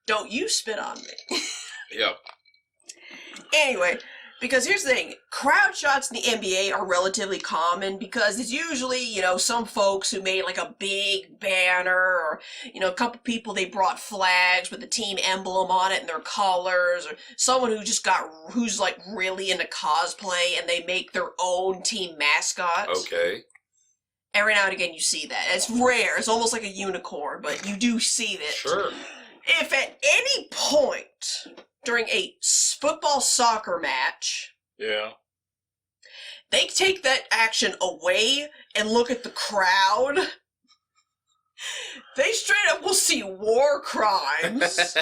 Don't you spit on me. Yep. Anyway, because here's the thing. Crowd shots in the NBA are relatively common because it's usually, some folks who made like a big banner or, a couple people, they brought flags with the team emblem on it and their colors, or someone who's like really into cosplay and they make their own team mascot. Okay. Every now and again you see that. It's rare. It's almost like a unicorn, but you do see it. Sure. If at any point during a football soccer match, they take that action away and look at the crowd, they straight up will see war crimes.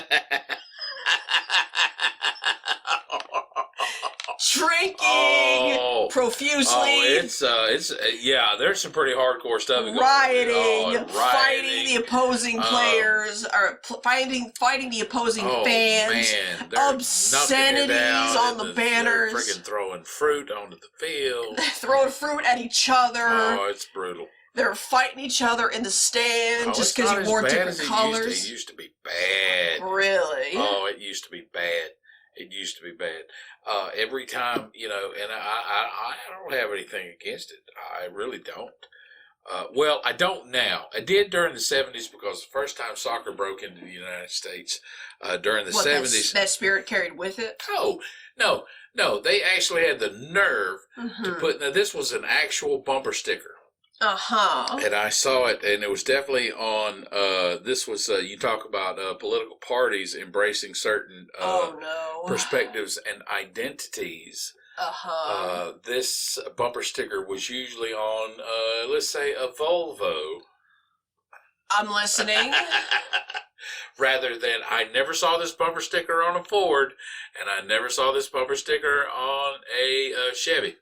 Drinking profusely. It's there's some pretty hardcore stuff going on. Rioting, fighting the opposing players, or fighting the opposing fans. Man, obscenities on the banners. They're freaking throwing fruit onto the field. Throwing fruit at each other. Oh, it's brutal. They're fighting each other in the stand just because you wore different colors. It used to be bad. Really? Oh, it used to be bad. It used to be bad. Every time, you know, and I don't have anything against it. I really don't. Well, I don't now. I did during the 70s because the first time soccer broke into the United States during the 70s. That spirit carried with it? Oh, no. They actually had the nerve to put. Now, this was an actual bumper sticker. And I saw it, and it was definitely on. This was you talk about political parties embracing certain perspectives and identities. This bumper sticker was usually on, let's say, a Volvo. I'm listening. Rather than, I never saw this bumper sticker on a Ford, and I never saw this bumper sticker on a Chevy.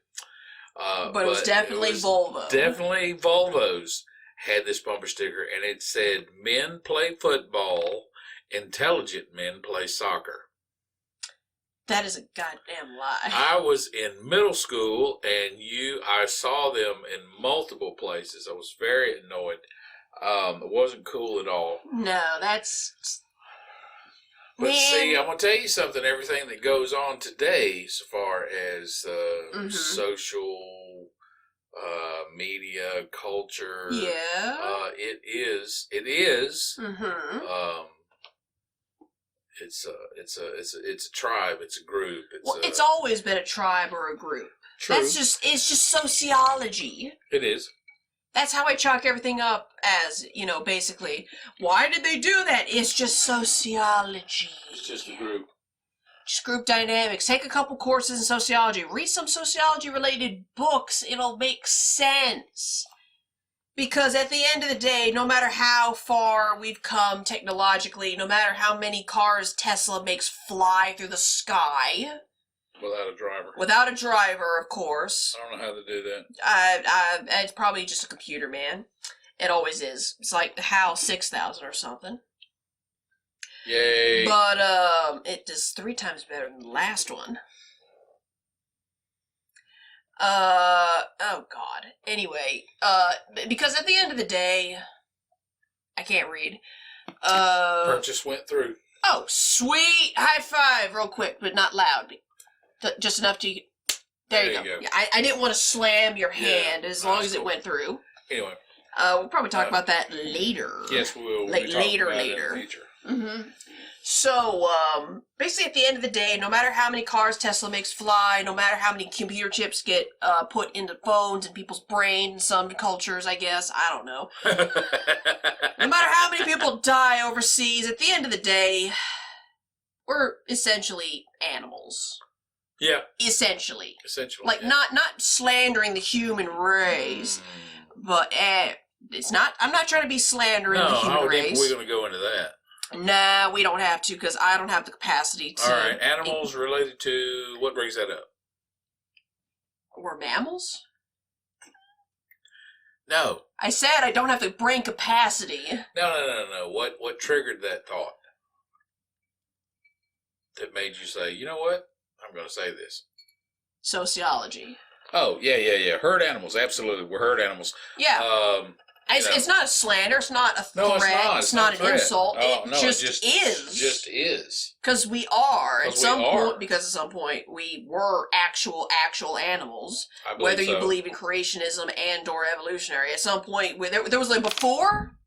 But it was definitely Volvo. Definitely Volvos had this bumper sticker, and it said, "Men play football, intelligent men play soccer." That is a goddamn lie. I was in middle school, and I saw them in multiple places. I was very annoyed. It wasn't cool at all. No, that's... But see, I'm going to tell you something. Everything that goes on today, so far as social media, culture, it is. It's a tribe. It's a group. It's always been a tribe or a group. True. It's just sociology. It is. That's how I chalk everything up as, you know, basically. Why did they do that? It's just sociology. It's just a group. Just group dynamics. Take a couple courses in sociology. Read some sociology-related books. It'll make sense. Because at the end of the day, no matter how far we've come technologically, no matter how many cars Tesla makes fly through the sky... Without a driver, of course. I don't know how to do that. It's probably just a computer, man. It always is. It's like the HAL 6000 or something. Yay. But, it does 3 times better than the last one. Oh god. Anyway, because at the end of the day, I can't read. Purchase went through. Oh, sweet! High five, real quick, but not loud. Just enough to... There you go. Yeah, I didn't want to slam your hand as long as it went through. Anyway. We'll probably talk about that later. Yes, we will. Later. In the future. So, basically at the end of the day, no matter how many cars Tesla makes fly, no matter how many computer chips get put into phones and people's brains in some cultures, I guess, I don't know. No matter how many people die overseas, at the end of the day, we're essentially animals. Yeah. Essentially. Like, yeah. not slandering the human race, but it's not, I'm not trying to be slandering the human race. No, we're going to go into that. Nah, we don't have to, because I don't have the capacity to... Alright, animals related to... What brings that up? We're mammals? No. I said I don't have the brain capacity. No. What triggered that thought? That made you say, you know what? I'm going to say this. Sociology. Oh, yeah. Herd animals, absolutely. We're herd animals. Yeah. It's not a slander. It's not a threat. No, it's not. It's not an insult. It just is. Just is. Because we are. At some point, we were actual animals. Whether you believe in creationism and or evolutionary. At some point, there was a before,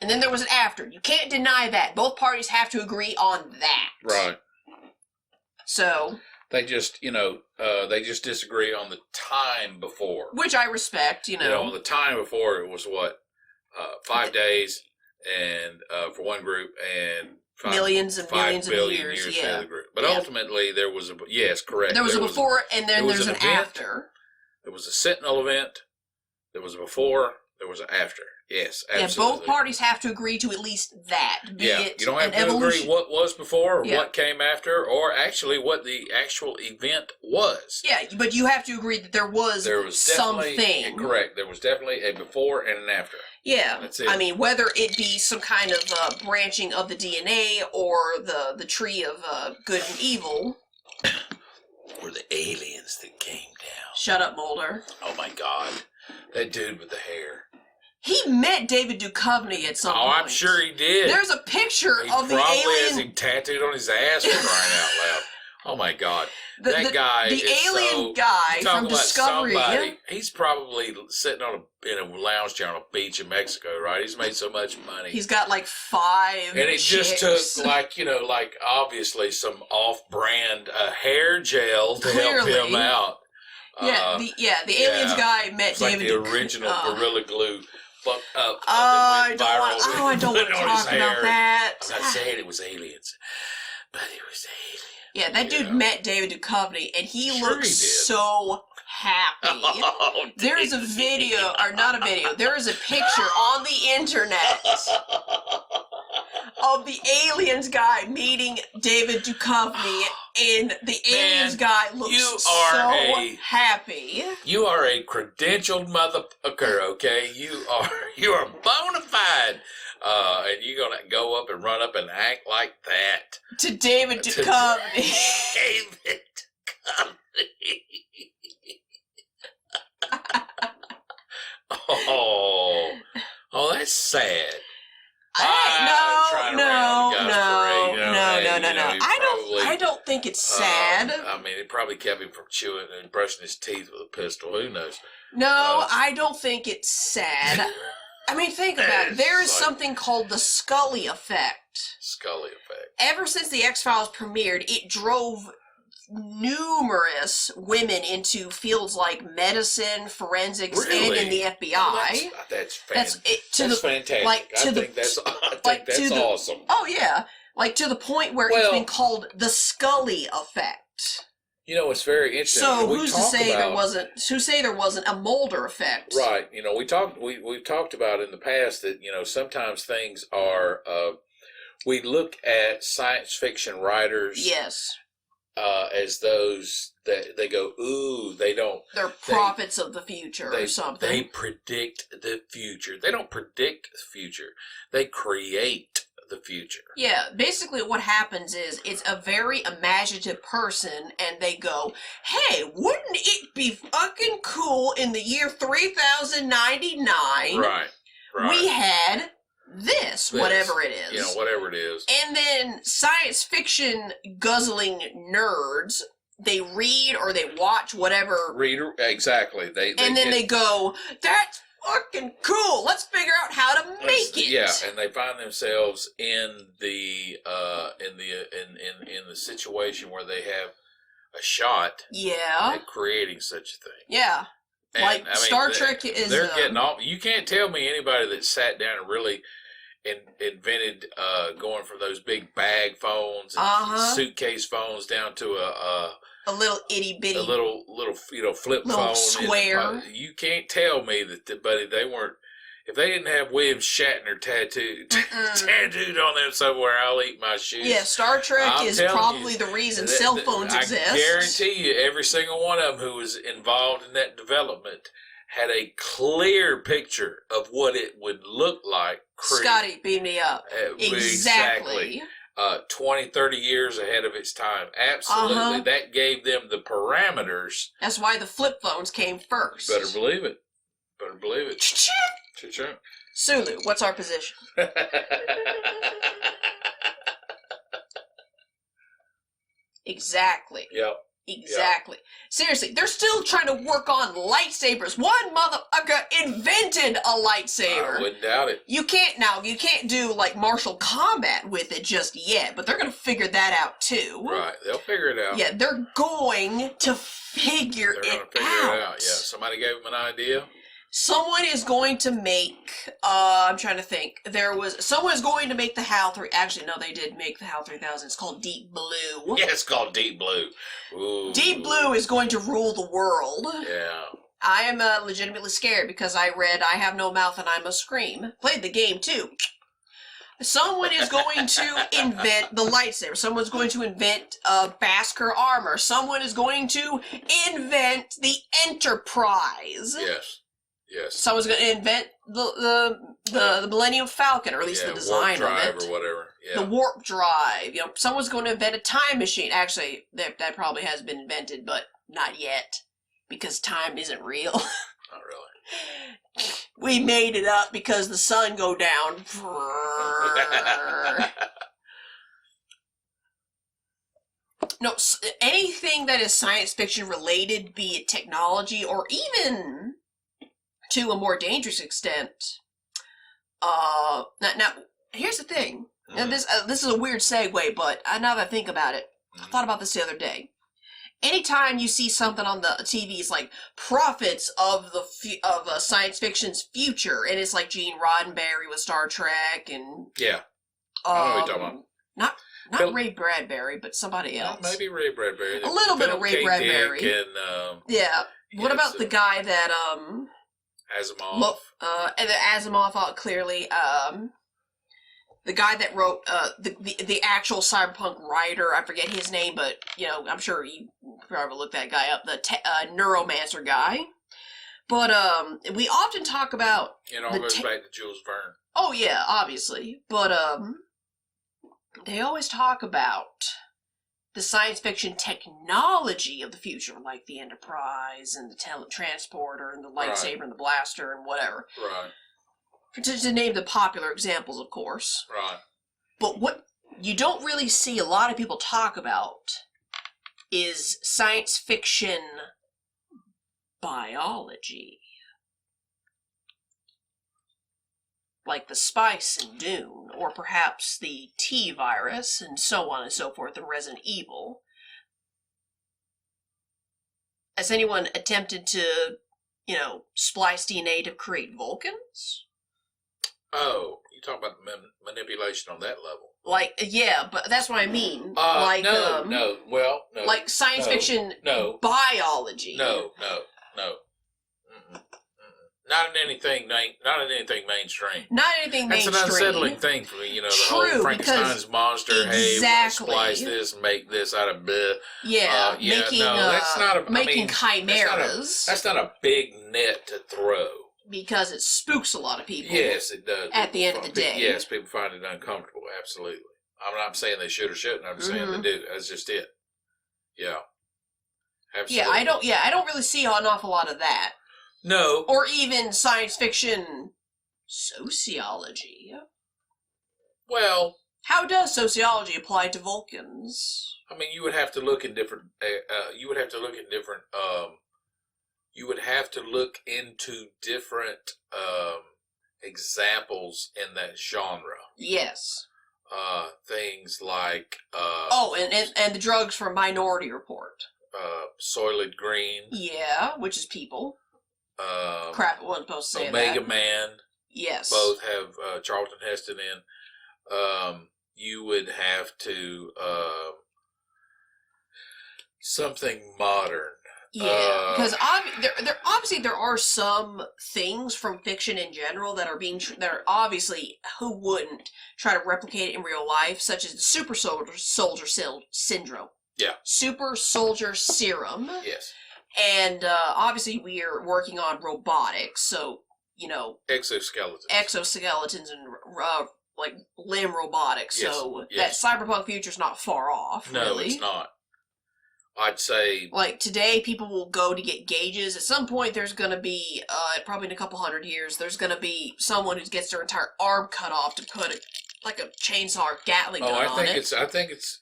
and then there was an after. You can't deny that. Both parties have to agree on that. Right. So... They just, they just disagree on the time before. Which I respect, the time before it was 5 days and for one group and millions and millions of years for the other group. But ultimately there was correct. There was a before and then there's an after. There was a sentinel event. There was a before. There was an after. Yes, absolutely. Yeah, both parties have to agree to at least that. You don't have to agree what was before or what came after or actually what the actual event was. Yeah, but you have to agree that there was something. Correct. There was definitely a before and an after. Yeah. That's it. I mean, whether it be some kind of branching of the DNA or the tree of good and evil. Or the aliens that came down. Shut up, Mulder. Oh my God. That dude with the hair. He met David Duchovny at some point. Oh, I'm sure he did. There's a picture of the probably alien. has him tattooed on his ass for crying out loud. Oh my God. That guy the is alien guy from Discovery. Somebody, he's probably sitting in a lounge chair on a beach in Mexico, right? He's made so much money. He's got like 5 And it chicks. just took like obviously some off-brand hair gel to help him out. Yeah, the aliens guy met it's David. Like the original Gorilla Glue. I don't want to talk about that. I'm not saying it was aliens, but it was aliens. Yeah, that dude met David Duchovny, and he looks so happy. Oh, there is a video, or not a video, there is a picture on the internet of the aliens guy meeting David Duchovny, and the aliens guy looks so happy. You are a credentialed motherfucker, okay? You are bona fide. And you're gonna go up and run up and act like that to David Duchovny. David Duchovny. Oh, that's sad. No. I don't think it's sad. I mean, it probably kept him from chewing and brushing his teeth with a pistol. Who knows? No, I don't think it's sad. I mean, think about it. There is something called the Scully effect. Scully effect. Ever since the X-Files premiered, it drove numerous women into fields like medicine, forensics, and in the FBI. Well, that's fantastic. I think that's awesome. Oh, yeah. Like, to the point where it's been called the Scully effect. You know, it's very interesting. So who's to say there wasn't a Mulder effect? Right. You know, we've talked about in the past that, you know, sometimes things are we look at science fiction writers as those that they go, ooh, they don't. They're prophets of the future or something. They predict the future. They don't predict the future. They create the future. Yeah, basically what happens is it's a very imaginative person and they go, hey, wouldn't it be fucking cool in the year 3099? Right. We had this, whatever it is. You know, whatever it is. And then science fiction guzzling nerds, they read or they watch whatever. Exactly. They go, that's fucking cool. Let's figure out how to make it. Yeah, and they find themselves in the situation where they have a shot at creating such a thing. Yeah. And, like Star Trek is they're getting off. You can't tell me anybody that sat down and really invented going from those big bag phones and suitcase phones down to a little itty bitty, a little flip phone square. You can't tell me that they weren't. If they didn't have William Shatner tattooed on them somewhere, I'll eat my shoes. Yeah, Star Trek is probably the reason cell phones exist. I guarantee you, every single one of them who was involved in that development had a clear picture of what it would look like. Scotty, beam me up. Exactly. 20, 30 years ahead of its time. Absolutely. That gave them the parameters. That's why the flip phones came first. Better believe it. Cha-ching. Sulu, what's our position? Exactly. Yep. Exactly. Yep. Seriously, they're still trying to work on lightsabers. One motherfucker invented a lightsaber. I wouldn't doubt it. You can't do like martial combat with it just yet, but they're going to figure that out too. Right, they'll figure it out. Yeah, they're going to figure it out. Yeah, somebody gave them an idea. Someone is going to make, I'm trying to think, someone is going to make the HAL 3, actually, no, they did make the HAL 3000, it's called Deep Blue. Yeah, it's called Deep Blue. Ooh. Deep Blue is going to rule the world. Yeah. I am legitimately scared because I read I Have No Mouth and I Must Scream. Played the game, too. Someone is going to invent the lightsaber. Someone's going to invent Bhaskar armor. Someone is going to invent the Enterprise. Yes. Someone's going to invent the Millennium Falcon, or at least the design warp drive of it. Or whatever. Yeah. The warp drive. You know, someone's going to invent a time machine. Actually, that probably has been invented, but not yet, because time isn't real. Not really. We made it up because the sun go down. No, anything that is science fiction related, be it technology or even to a more dangerous extent. Now here's the thing. Now, this is a weird segue, but now that I think about it, I thought about this the other day. Anytime you see something on the TV, it's like prophets of science fiction's future, and it's like Gene Roddenberry with Star Trek, and yeah, I know what you're talking about. Not Ray Bradbury, but somebody else. Maybe Ray Bradbury. A little bit of Ray Bradbury. And, yeah. What about the guy that Asimov? And the Asimov, clearly. The guy that wrote the actual cyberpunk writer, I forget his name, but I'm sure you probably look that guy up. The Neuromancer guy. But we often talk about it all goes back to Jules Verne. Oh yeah, obviously, but they always talk about the science fiction technology of the future, like the Enterprise and the teletransporter and the lightsaber and the blaster and whatever. Right. To name the popular examples, of course. Right. But what you don't really see a lot of people talk about is science fiction biology. Like the spice in Dune, or perhaps the T virus, and so on and so forth in Resident Evil. Has anyone attempted to, splice DNA to create Vulcans? Oh, you talk about manipulation on that level. Yeah, but that's what I mean. No. Like science fiction biology. No. Mm-mm. Not in anything mainstream. Not anything mainstream. That's an unsettling thing for me, the whole Frankenstein's monster. Exactly. Hey, splice this and make this out of bleh. Yeah, that's not making chimeras. That's not a big net to throw. Because it spooks a lot of people. Yes, it does. At the end of the day. Yes, people find it uncomfortable, absolutely. I'm not saying they should or shouldn't, I'm just saying they do. That's just it. Yeah. Absolutely. I don't really see an awful lot of that. No. Or even science fiction sociology. Well, how does sociology apply to Vulcans? I mean, you would have to look in different. You would have to look into different examples in that genre. Yes. Things like. And the drugs from Minority Report. Soylent Green. Yeah, which is people. Crap, I wasn't supposed to say Omega that. Man. Yes. Both have Charlton Heston in. You would have to something modern. Yeah, because obviously there are some things from fiction in general that are obviously, who wouldn't try to replicate it in real life, such as the super soldier syndrome. Yeah. Super soldier serum. Yes. And obviously we are working on robotics, so exoskeletons and like limb robotics. Yes. So yes. that cyberpunk future's not far off. No, really. It's not. I'd say... Like, today, people will go to get gauges. At some point, there's going to be, probably in a couple 100 years, there's going to be someone who gets their entire arm cut off to put a chainsaw or Gatling gun on it. I think it's...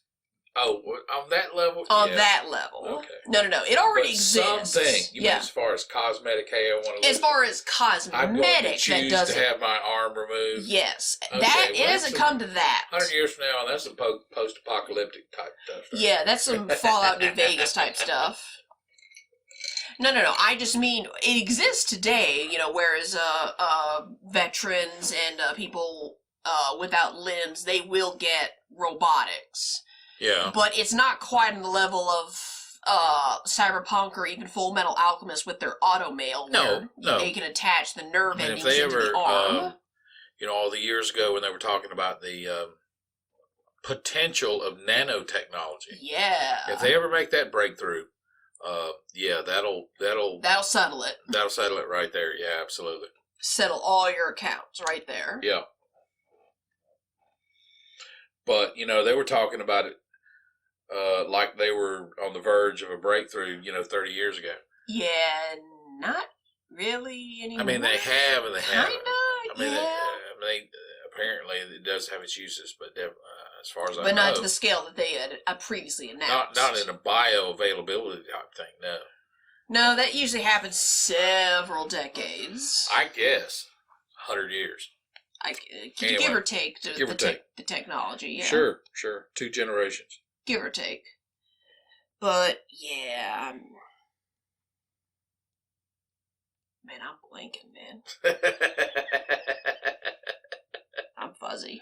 Oh, on that level? On that level. Okay. No. It already exists. Something. You mean as far as cosmetic, hey, I want to... As far as cosmetic, I'm going to choose that doesn't... to have my arm removed. Yes. Okay, it doesn't come to that. 100 years from now, that's some post-apocalyptic type stuff. Right? Yeah, that's some Fallout New Vegas type stuff. No. I just mean, it exists today, whereas veterans and people without limbs, they will get robotics. Yeah. But it's not quite on the level of Cyberpunk or even Full Metal Alchemist with their automail. No. They can attach the nerve endings if they into ever, the arm. all the years ago when they were talking about the potential of nanotechnology. Yeah. If they ever make that breakthrough, that'll settle it. That'll settle it right there. Yeah, absolutely. Settle all your accounts right there. Yeah. But, they were talking about it like they were on the verge of a breakthrough, 30 years ago. Yeah, not Really? Anymore? I mean, they have and they haven't. Kinda, They apparently it does have its uses, but as far as I know, but not to the scale that they had previously announced. Not in a bioavailability type thing. No. No, that usually happens several decades. I guess 100 years. Anyway, give or take the technology. Yeah. Sure. 2 generations. Give or take. But yeah, man, I'm blanking, man. I'm fuzzy.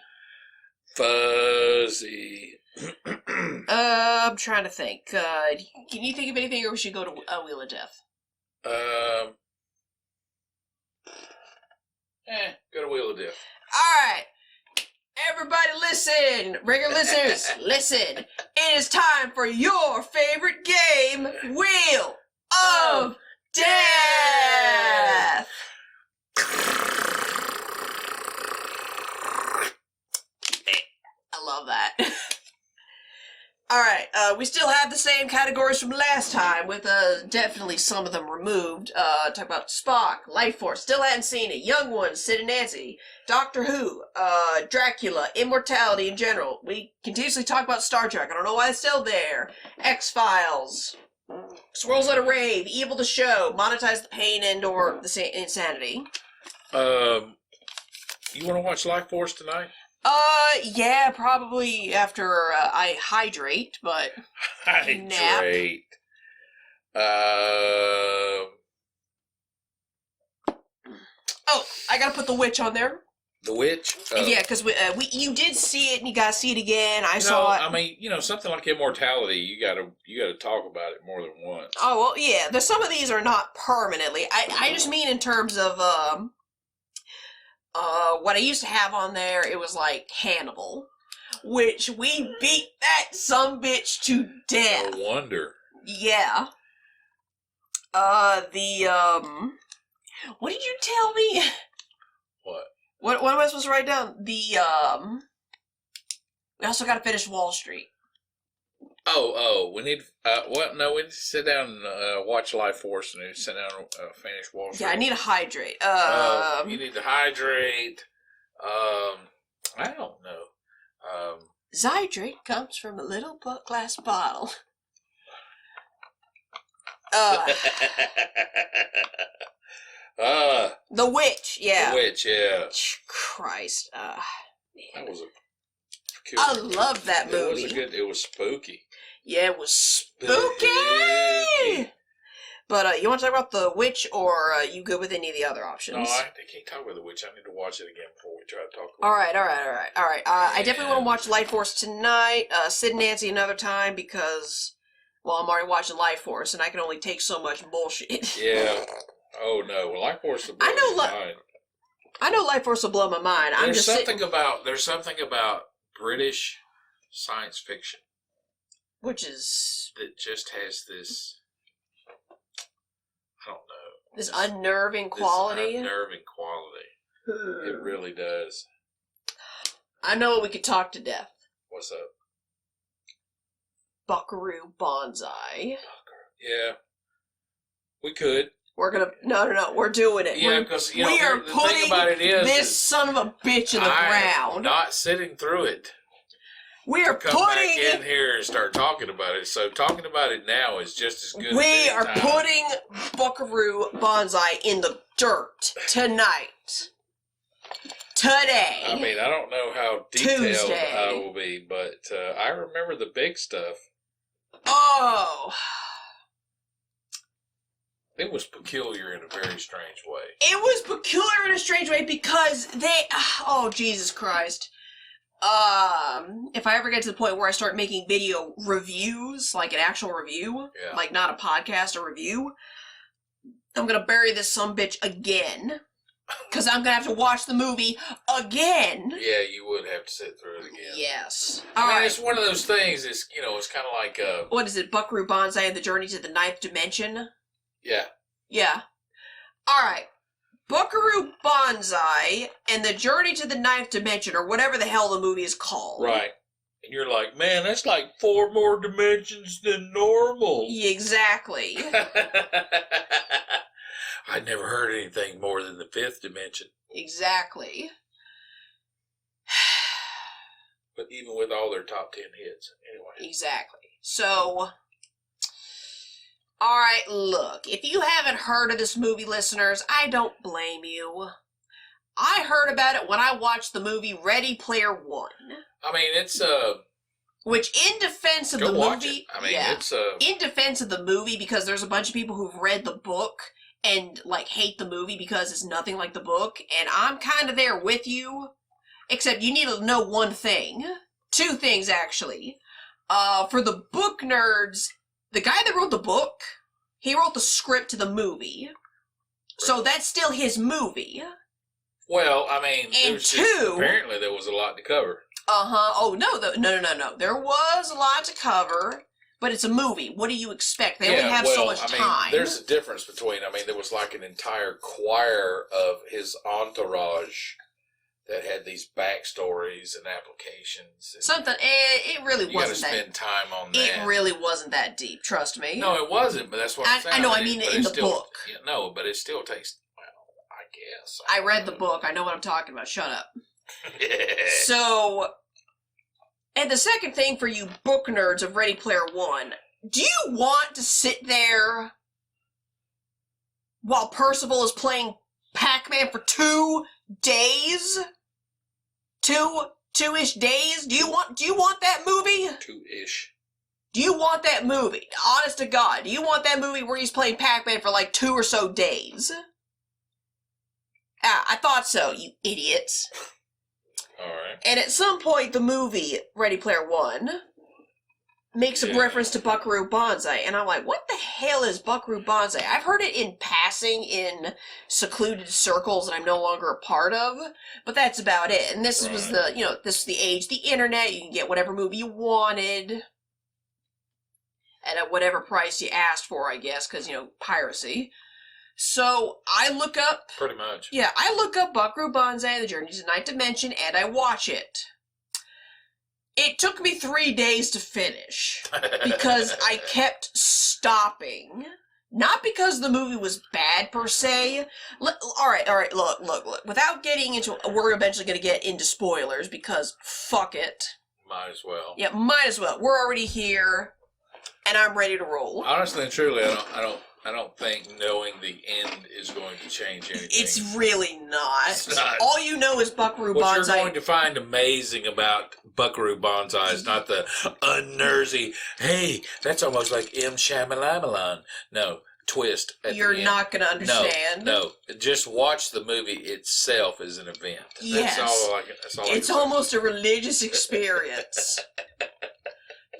I'm trying to think. Can you think of anything, or we should go to Wheel of Death? Go to Wheel of Death. All right. Everybody listen. Regular listeners, listen. It is time for your favorite game, Wheel of Death. I love that. All right, we still have the same categories from last time, with definitely some of them removed. Talk about Spock, Life Force, still hadn't seen it, Young Ones, Sid and Nancy, Doctor Who, Dracula, Immortality in general. We continuously talk about Star Trek. I don't know why it's still there. X-Files, Swirls Let It Rave, Evil the Show, Monetize the Pain and/or the Insanity. You want to watch Life Force tonight? Yeah, probably after I hydrate, but hydrate. Oh, I gotta put The Witch on there. The Witch? Yeah, because you did see it, and you gotta see it again. I saw it. I mean, something like Immortality, you gotta talk about it more than once. Oh, well, yeah, there's some of these are not permanently. I just mean in terms of, what I used to have on there, it was like Hannibal, which we beat that sumbitch to death. No wonder. Yeah. What did you tell me? What am I supposed to write down? We also gotta finish Wall Street. We need, we need to sit down and watch Life Force and then sit down and finish Wall Street. Yeah, I need to hydrate. You need to hydrate. I don't know. Zydrate comes from a little glass bottle. The Witch, yeah. The Witch, yeah. Christ, that was I love that movie. It was spooky. Yeah, it was spooky! But, you want to talk about The Witch, or you good with any of the other options? No, I can't talk about The Witch. I need to watch it again before we try to talk about it. All right. I definitely want to watch Life Force tonight. Sid and Nancy another time, because, well, I'm already watching Life Force, and I can only take so much bullshit. Yeah. Oh, no. Well, Life Force will blow my mind. I know Life Force will blow my mind. There's something about British science fiction. Which is... That just has this... I don't know. This unnerving quality? This unnerving quality. It really does. I know we could talk to death. What's up? Buckaroo Banzai. Yeah. We could. We're gonna... No. We're doing it. Yeah, because, we are the putting thing about it is... this son of a bitch in the ground. I'm not sitting through it. We are come back in here and start talking about it. So talking about it now is just as good. We are putting Buckaroo Banzai in the dirt tonight. Today. I mean, I don't know how detailed Tuesday. I will be, but I remember the big stuff. Oh. It was peculiar in a very strange way. It was peculiar in a strange way because they... Oh, Jesus Christ. If I ever get to the point where I start making video reviews, like an actual review, like not a podcast, a review, I'm gonna bury this sumbitch again. Because I'm gonna have to watch the movie again. Yeah, you would have to sit through it again. Yes. I mean, it's one of those things, it's kind of like... What is it, Buckaroo Banzai and the Journey to the Ninth Dimension? Yeah. Yeah. Alright. Buckaroo Banzai and the Journey to the Ninth Dimension, or whatever the hell the movie is called. Right. And you're like, man, that's like 4 more dimensions than normal. Exactly. I never heard anything more than the fifth dimension. Exactly. But even with all their top 10 hits, anyway. Exactly. So, alright, look, if you haven't heard of this movie, listeners, I don't blame you. I heard about it when I watched the movie Ready Player One. I mean, it's which, in defense of go the watch movie, it. I mean, yeah, it's in defense of the movie, because there's a bunch of people who've read the book and like hate the movie because it's nothing like the book, and I'm kind of there with you. Except you need to know one thing, two things actually. For the book nerds, the guy that wrote the book, he wrote the script to the movie, so that's still his movie. Well, I mean, and two, apparently there was a lot to cover. Oh, no. There was a lot to cover, but it's a movie. What do you expect? They only have so much time. There's a difference between, there was like an entire choir of his entourage that had these backstories and applications. And it really wasn't that. You gotta spend time on that. It really wasn't that deep, trust me. No, it wasn't, but that's what I'm saying. I know, I mean in the book. Yeah, no, but it still takes, I guess. I read the book. I know what I'm talking about. Shut up. So, and the second thing for you book nerds of Ready Player One, do you want to sit there while Percival is playing Pac-Man for 2 days? Two-ish days? Do you want that movie? 2-ish. Do you want that movie? Honest to God, do you want that movie where he's playing Pac-Man for like 2 or so days? I thought so, you idiots. Alright. And at some point, the movie Ready Player One makes a reference to Buckaroo Banzai, and I'm like, what the hell is Buckaroo Banzai? I've heard it in passing in secluded circles that I'm no longer a part of, but that's about it. And this was this was the age, the internet, you can get whatever movie you wanted at whatever price you asked for, I guess, because, piracy. So, I look up... Pretty much. Yeah, I look up Buckaroo Banzai, The Journey to the Ninth Dimension, and I watch it. It took me 3 days to finish, because I kept stopping. Not because the movie was bad, per se. Alright, look. Without getting into... We're eventually going to get into spoilers, because fuck it. Might as well. Yeah, might as well. We're already here, and I'm ready to roll. Honestly and truly, I don't think knowing the end is going to change anything. It's really not. It's not. All you know is Buckaroo Banzai. What you're going to find amazing about Buckaroo Banzai is not the unnersy, hey, that's almost like M. Shamalamalan. No, twist at the end. You're not going to understand. No, just watch the movie itself as an event. Yes. That's all it's almost a religious experience.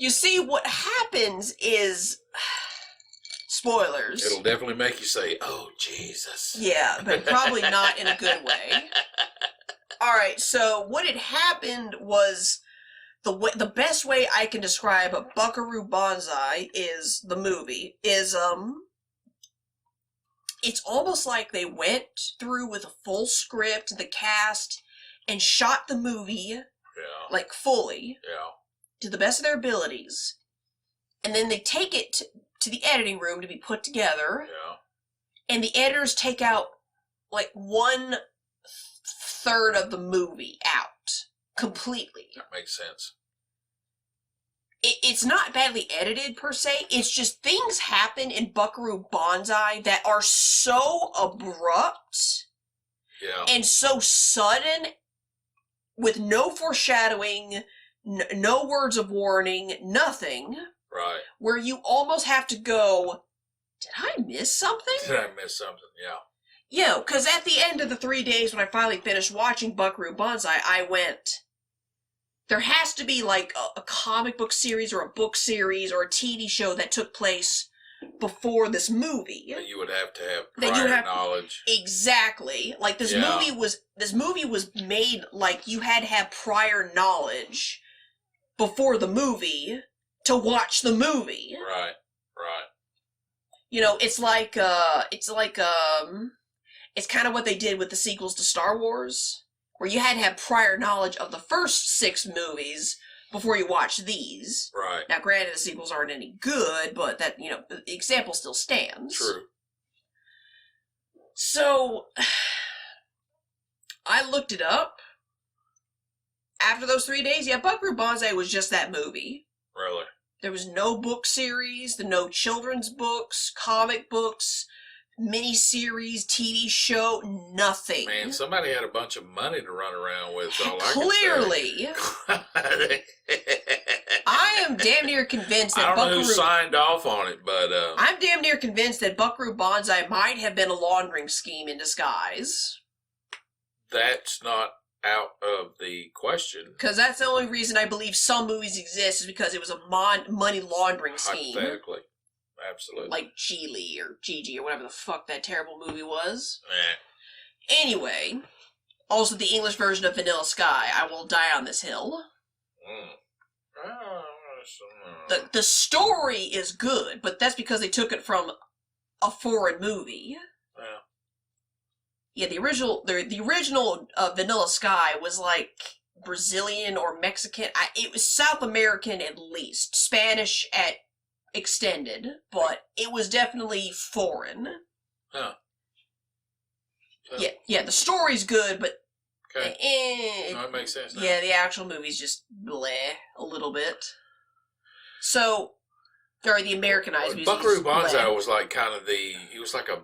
You see, what happens is... Spoilers. It'll definitely make you say, oh, Jesus. Yeah, but probably not in a good way. Alright, so what had happened was, the best way I can describe Buckaroo Banzai is, the movie, is, it's almost like they went through with a full script, the cast, and shot the movie, like, fully, to the best of their abilities, and then they take it to the editing room to be put together, and the editors take out like 1/3 of the movie out completely. That makes sense. It's not badly edited per se, it's just things happen in Buckaroo Banzai that are so abrupt and so sudden, with no foreshadowing, no words of warning, nothing. Right. Where you almost have to go, did I miss something? Yeah, because at the end of the 3 days when I finally finished watching Buckaroo Banzai, I went, there has to be like a comic book series or a book series or a TV show that took place before this movie. That you would have to have prior knowledge. Exactly. Like this movie was made like you had to have prior knowledge before the movie to watch the movie. Right. It's kind of what they did with the sequels to Star Wars, where you had to have prior knowledge of the first 6 movies before you watch these. Right. Now, granted, the sequels aren't any good, but that, the example still stands. True. So, I looked it up. After those 3 days, yeah, Buckaroo Banzai was just that movie. Really? There was no book series, no children's books, comic books, miniseries, TV show, nothing. Man, somebody had a bunch of money to run around with. All Clearly. I am damn near convinced that I don't know who signed off on it, but... I'm damn near convinced that Buckaroo Banzai might have been a laundering scheme in disguise. That's not out of the question. Because that's the only reason I believe some movies exist is because it was a money laundering scheme. Hypothetically. Absolutely. Like Geely or Gigi or whatever the fuck that terrible movie was. Eh. Anyway, also the English version of Vanilla Sky, I Will Die on This Hill. The story is good, but that's because they took it from a foreign movie. Yeah, the original Vanilla Sky was like Brazilian or Mexican. It was South American at least, Spanish at extended, but it was definitely foreign. Huh. Yeah. The story's good, but okay. No, it makes sense. Now. Yeah, the actual movie's just bleh a little bit. So, or the Americanized music. Buckaroo Banzai was like kind of he was like a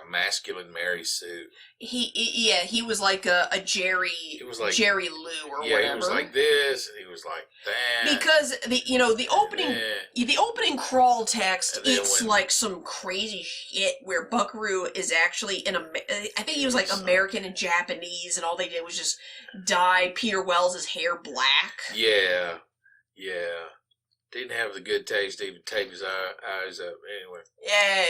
masculine Mary Sue. He was like a Jerry. It was like Jerry Lou or whatever. Yeah, he was like this, and he was like that. Because the opening crawl text, it's like some crazy shit where Buckaroo is actually I think he was like American and Japanese, and all they did was just dye Peter Wells' hair black. Yeah. Didn't have the good taste to even take his eyes up. Anyway. Yeah.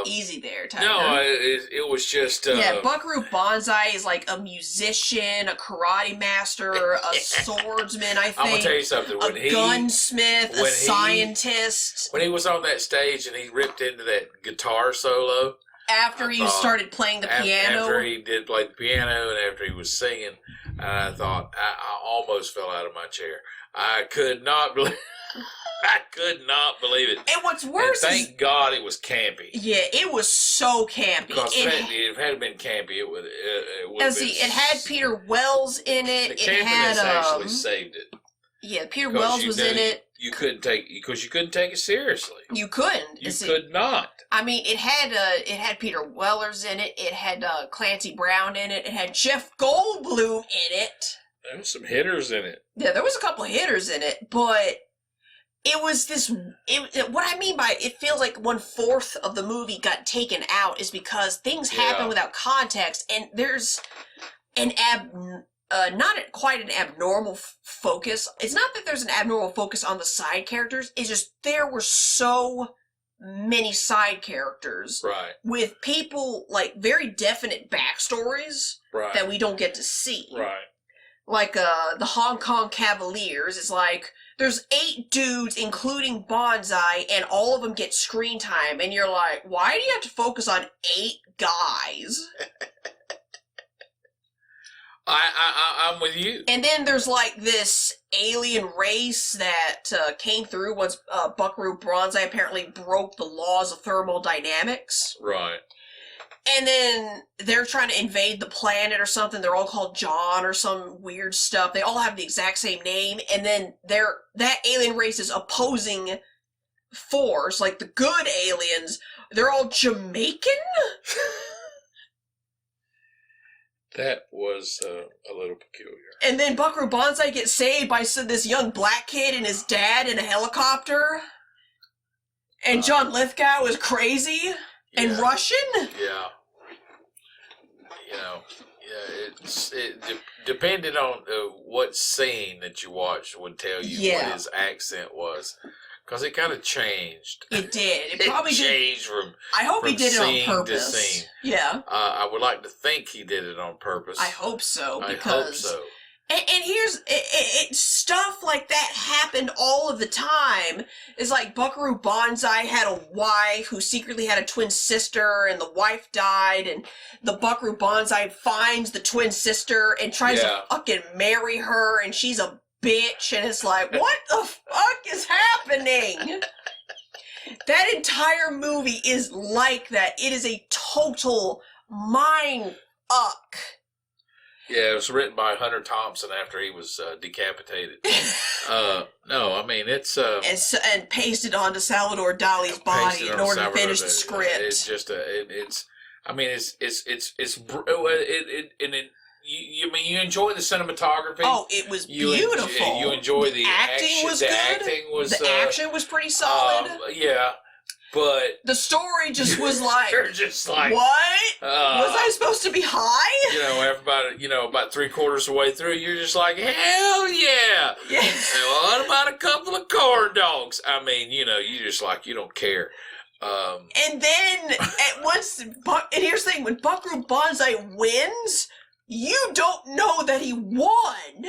Easy there, Tiger. No, it was just... Buckaroo Banzai is like a musician, a karate master, a swordsman, I think. I'm going to tell you something. A gunsmith, a scientist. When he was on that stage and he ripped into that guitar solo... After he started playing the piano? After he did play the piano and after he was singing, I thought, I almost fell out of my chair. I could not believe it. And what's worse and thank God it was campy. Yeah, it was so campy. Because if it had been campy, it would have been... It had Peter Wells in it. The campiness actually saved it. Yeah, Peter Wells was in it. You couldn't take it seriously. You couldn't. You could not. I mean, it had Peter Wellers in it. It had Clancy Brown in it. It had Jeff Goldblum in it. There was some hitters in it. Yeah, there was a couple of hitters in it, but it was this... what I mean by it feels like 1/4 of the movie got taken out is because things happen without context, and there's not quite an abnormal focus. It's not that there's an abnormal focus on the side characters. It's just there were so many side characters. Right. With people, like, very definite backstories that we don't get to see. Right. Like, the Hong Kong Cavaliers is like, there's 8 dudes, including Banzai, and all of them get screen time, and you're like, why do you have to focus on 8 guys? I'm with you. And then there's like this alien race that came through once Buckaroo Banzai apparently broke the laws of thermodynamics. Right. And then they're trying to invade the planet or something. They're all called John or some weird stuff. They all have the exact same name. And then that alien race is opposing force, like the good aliens. They're all Jamaican? That was a little peculiar. And then Buckaroo Banzai gets saved by this young black kid and his dad in a helicopter. And John Lithgow is crazy and Russian. Yeah. It depended on what scene that you watched would tell you what his accent was. Because it kind of changed. It did. It probably changed from I hope he did it on purpose. To scene. Yeah. I would like to think he did it on purpose. I hope so. I hope so. And here's stuff like that happened all of the time. It's like Buckaroo Banzai had a wife who secretly had a twin sister, and the wife died, and the Buckaroo Banzai finds the twin sister and tries to fucking marry her, and she's a bitch, and it's like, what the fuck is happening? That entire movie is like that. It is a total mind-uck. Yeah, it was written by Hunter Thompson after he was decapitated. No, I mean, it's... and pasted onto Salvador Dali's body in order to finish the script. It's just I mean, you enjoy the cinematography. Oh, it was beautiful. You enjoy the acting was good. The action was pretty solid. Yeah, but the story just was like, you're just like, what? Was I supposed to be high? You know, everybody, about 3/4 of the way through, you're just like, hell yeah. Yeah. What about a couple of corn dogs? I mean, you just like, you don't care. And then and here's the thing: when Buckaroo Banzai wins, you don't know that he won.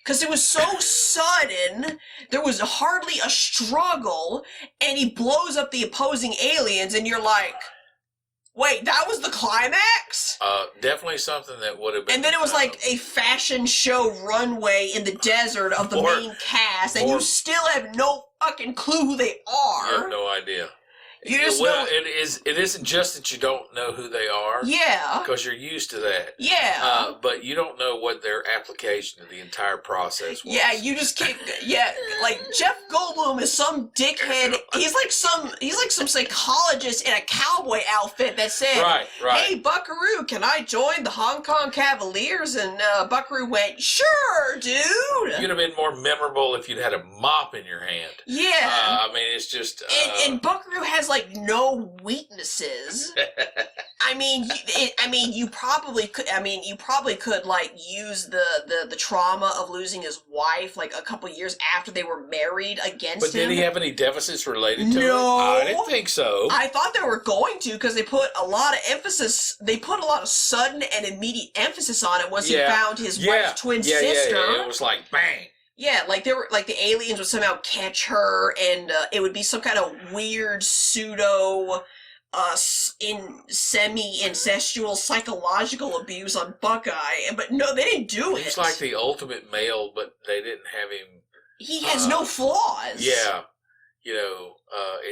Because it was so sudden, there was hardly a struggle, and he blows up the opposing aliens, and you're like, wait, that was the climax? Definitely something that would have been... And then it was like a fashion show runway in the desert of the main cast, and you still have no fucking clue who they are. You have no idea. You just know... It isn't just that you don't know who they are. Yeah. Because you're used to that. Yeah. But you don't know what their application of the entire process was. Yeah, you just can't... Yeah, like, Jeff Goldblum is some dickhead. He's like some psychologist in a cowboy outfit that said, right. Hey, Buckaroo, can I join the Hong Kong Cavaliers? And Buckaroo went, sure, dude. You'd have been more memorable if you'd had a mop in your hand. Yeah. I mean, it's just... And Buckaroo has, like, no weaknesses. You probably could like use the trauma of losing his wife like a couple years after they were married against him. But did he have any deficits related to it? No. I didn't think so. I thought they were going to, because they put a lot of sudden and immediate emphasis on it once he found his wife's twin sister. Yeah. It was like bang. Yeah, like they were like the aliens would somehow catch her, and it would be some kind of weird pseudo, semi-incestual psychological abuse on Buckeye. But no, they didn't do it. He was like the ultimate male, but they didn't have him. He has no flaws. Yeah, and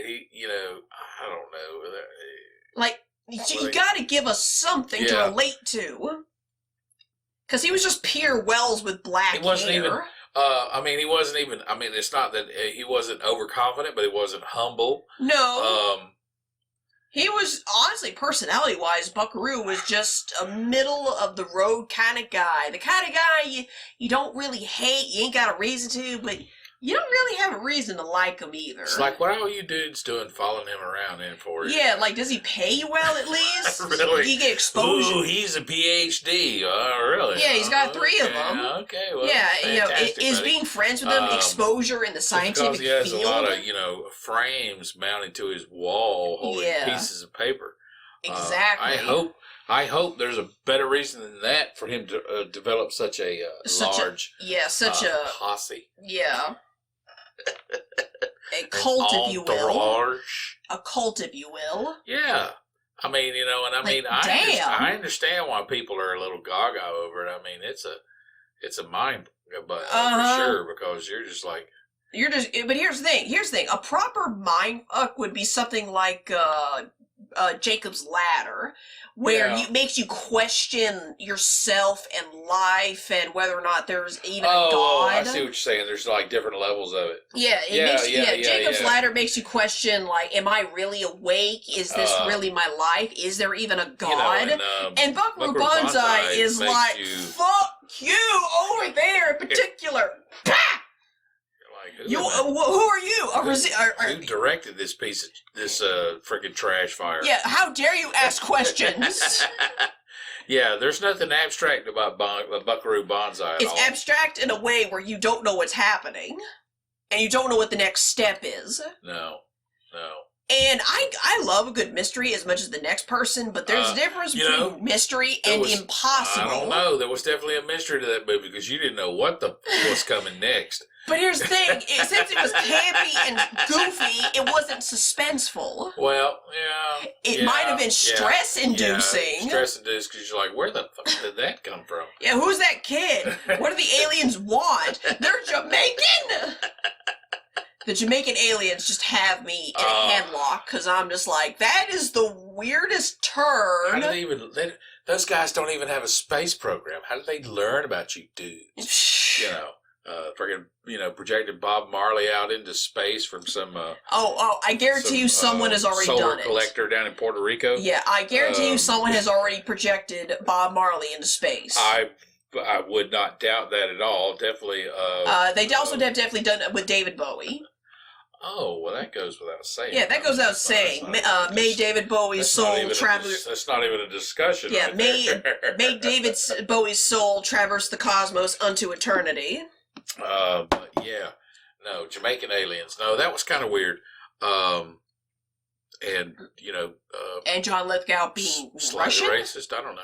he, I don't know. Like you got to give us something to relate to, because he was just pure Wells with black hair. He wasn't even. He wasn't even. I mean, it's not that he wasn't overconfident, but he wasn't humble. No. He was, honestly, personality-wise, Buckaroo was just a middle-of-the-road kind of guy. The kind of guy you don't really hate, you ain't got a reason to, but you don't really have a reason to like him either. It's like, what are all you dudes doing following him around in for? Yeah, like, does he pay you well at least? Really? Do you get exposure? Ooh, he's a PhD. Really? Yeah, he's got 3 of them. Okay, well, yeah, is buddy. being friends with him exposure in the scientific field? Because he has a lot of, frames mounted to his wall holding pieces of paper. Exactly. I hope there's a better reason than that for him to develop such a large posse. Yeah. A cult, if you will. A cult, if you will. Yeah. I mean, I understand why people are a little gaga over it. I mean, it's a mind but for sure, because you're just like... But here's the thing. A proper mind fuck would be something like Jacob's Ladder, where it makes you question yourself and life and whether or not there's even a God. Oh, I see what you're saying. There's like different levels of it. Jacob's Ladder makes you question, like, am I really awake? Is this really my life? Is there even a God? And Buckaroo Banzai is like, fuck you over there in particular. Who are you? Who directed this freaking trash fire? Yeah, how dare you ask questions? Yeah, there's nothing abstract about Buckaroo Banzai at all. It's abstract in a way where you don't know what's happening, and you don't know what the next step is. No. And I love a good mystery as much as the next person, but there's a difference between mystery and impossible. I don't know. There was definitely a mystery to that movie because you didn't know what was coming next. But here's the thing, since it was campy and goofy, it wasn't suspenseful. Well, It might have been stress-inducing. Yeah, stress-inducing because you're like, where the fuck did that come from? Yeah, who's that kid? What do the aliens want? They're Jamaican! The Jamaican aliens just have me in a headlock because I'm just like, that is the weirdest turn. How do they even? Those guys don't even have a space program. How do they learn about you dudes? You know, freaking, projected Bob Marley out into space from some. I guarantee you someone has already done it. Solar collector down in Puerto Rico. Yeah, I guarantee you someone has already projected Bob Marley into space. I would not doubt that at all. Definitely. They also have definitely done it with David Bowie. Oh, well, that goes without saying. Yeah, that goes without saying. May David Bowie's soul traverse... That's not even a discussion. Yeah, right may David Bowie's soul traverse the cosmos unto eternity. But yeah, no, Jamaican aliens. No, that was kind of weird. And and John Lithgow being slightly Russian? racist. I don't know.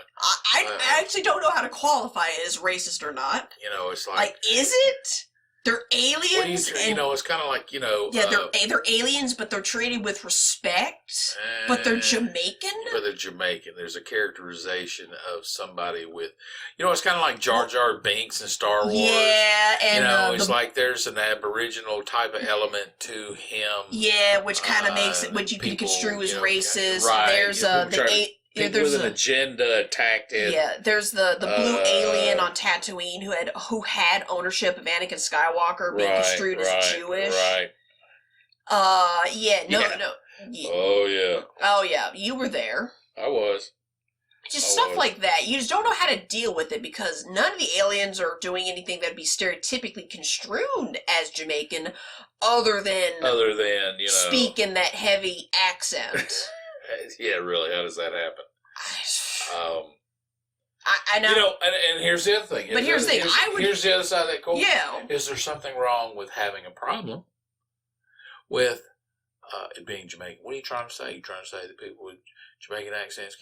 I actually don't know how to qualify it as racist or not. It's like is it? They're aliens. It's kind of like Yeah, they're aliens, but they're treated with respect. But they're Jamaican. But they're Jamaican. There's a characterization of somebody with, it's kind of like Jar Jar Binks in Star Wars. Yeah, and it's like there's an Aboriginal type of element to him. Yeah, which kind of makes it, which you can construe as racist. Right. There's People with an agenda attacked it. Yeah, there's the blue alien on Tatooine who had ownership of Anakin Skywalker being construed as Jewish. Right. No. Yeah. Oh yeah, you were there. I was. Just stuff like that. You just don't know how to deal with it because none of the aliens are doing anything that'd be stereotypically construed as Jamaican, other than speaking that heavy accent. Yeah, really. How does that happen? I know. And here's the other thing. Here's the thing. Here's the other side of that coin. Yeah. Is there something wrong with having a problem with it being Jamaican? What are you trying to say? You trying to say that people with Jamaican accents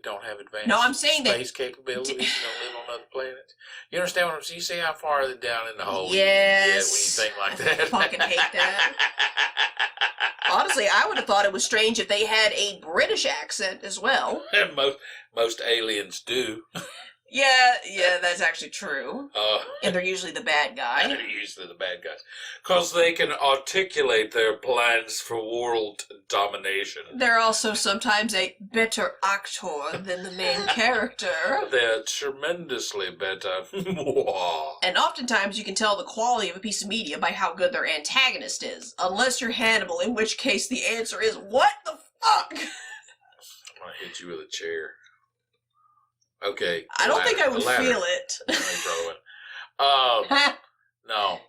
don't have advanced I'm saying space capabilities and don't live on other planets? You understand what I'm saying? You see how far down in the hole yes. you get when you think like that? I fucking hate that. Honestly, I would have thought it was strange if they had a British accent as well. Most aliens do. Yeah, that's actually true. And they're usually the bad guy. They're usually the bad guys. Because they can articulate their plans for world domination. They're also sometimes a better actor than the main character. They're tremendously better. And oftentimes you can tell the quality of a piece of media by how good their antagonist is. Unless you're Hannibal, in which case the answer is, what the fuck? I'm going to hit you with a chair. Okay. I don't think I would feel it. No.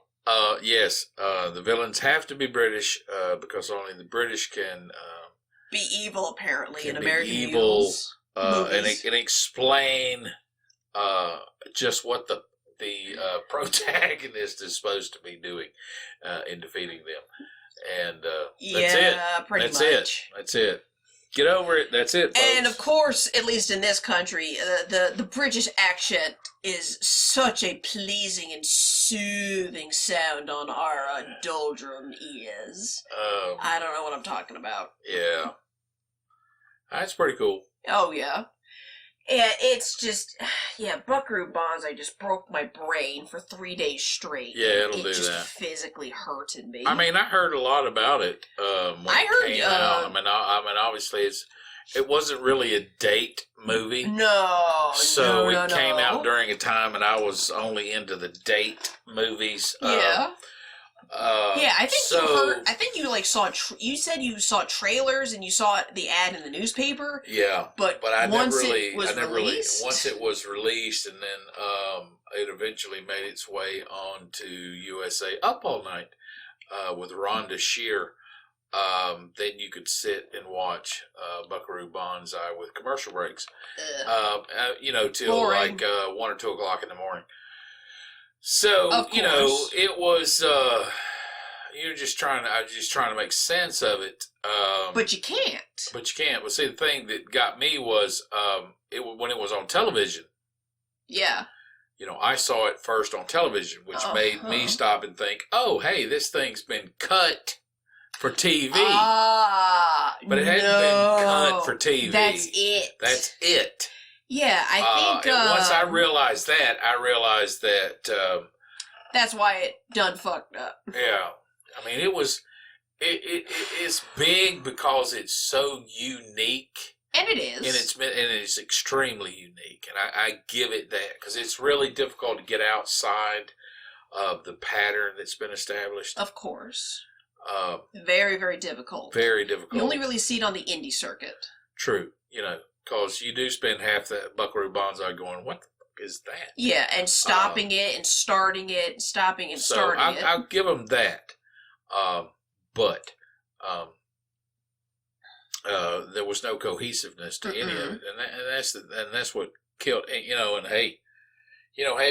Yes. The villains have to be British because only the British can be evil. Apparently, in be American evil, movies. and explain just what the protagonist is supposed to be doing in defeating them, and that's it. Pretty much. That's it. Get over it. That's it, folks. And of course, at least in this country, the British accent is such a pleasing and soothing sound on our doldrum ears. I don't know what I'm talking about. Yeah. That's pretty cool. Oh, yeah. And it's just, Buckaroo Banzai just broke my brain for 3 days straight. Yeah, it'll do that. It just physically hurted me. I mean, I heard a lot about it when it came out. I mean, obviously, it wasn't really a date movie. No, so it came out during a time, and I was only into the date movies. I think I think you saw. You said you saw trailers and you saw the ad in the newspaper. Yeah, but I once never it was released, once it was released, and then it eventually made its way on to USA Up All Night with Rhonda Shear. Then you could sit and watch Buckaroo Banzai with commercial breaks. Till boring. like 1 or 2 o'clock in the morning. So it was. I was just trying to make sense of it. But you can't. But see, the thing that got me was when it was on television. Yeah. I saw it first on television, which made me stop and think, "Oh, hey, this thing's been cut for TV." But it hadn't been cut for TV. That's it. Yeah, I think. And once I realized that, that's why it done fucked up. Yeah. I mean, it's big because it's so unique. And it is. And it's extremely unique. And I give it that because it's really difficult to get outside of the pattern that's been established. Of course. Very, very difficult. Very difficult. You only really see it on the indie circuit. True. Because you do spend half that Buckaroo Banzai going, what the fuck is that? Yeah, and stopping it and starting it, and stopping and starting it. I'll give them that. But there was no cohesiveness to any of it. And that's what killed, and hey,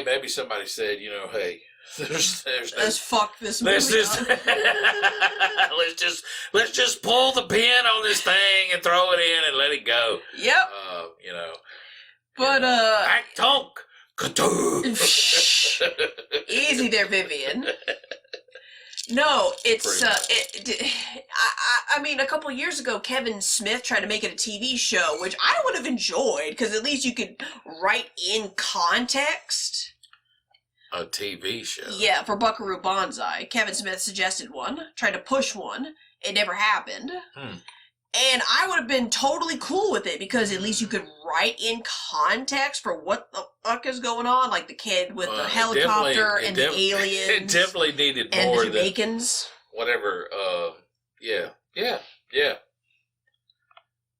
maybe somebody said, hey, there's let's fuck this movie. Let's just pull the pin on this thing and throw it in and let it go. Yep. But act tonk. Easy there, Vivian. No, it's I mean, a couple years ago, Kevin Smith tried to make it a TV show, which I would have enjoyed because at least you could write in context. A TV show. Yeah, for Buckaroo Banzai. Kevin Smith suggested one, tried to push one. It never happened. And I would have been totally cool with it because at least you could write in context for what the fuck is going on, like the kid with the helicopter and the aliens. It definitely needed and more the Jamaicans. Whatever. Yeah.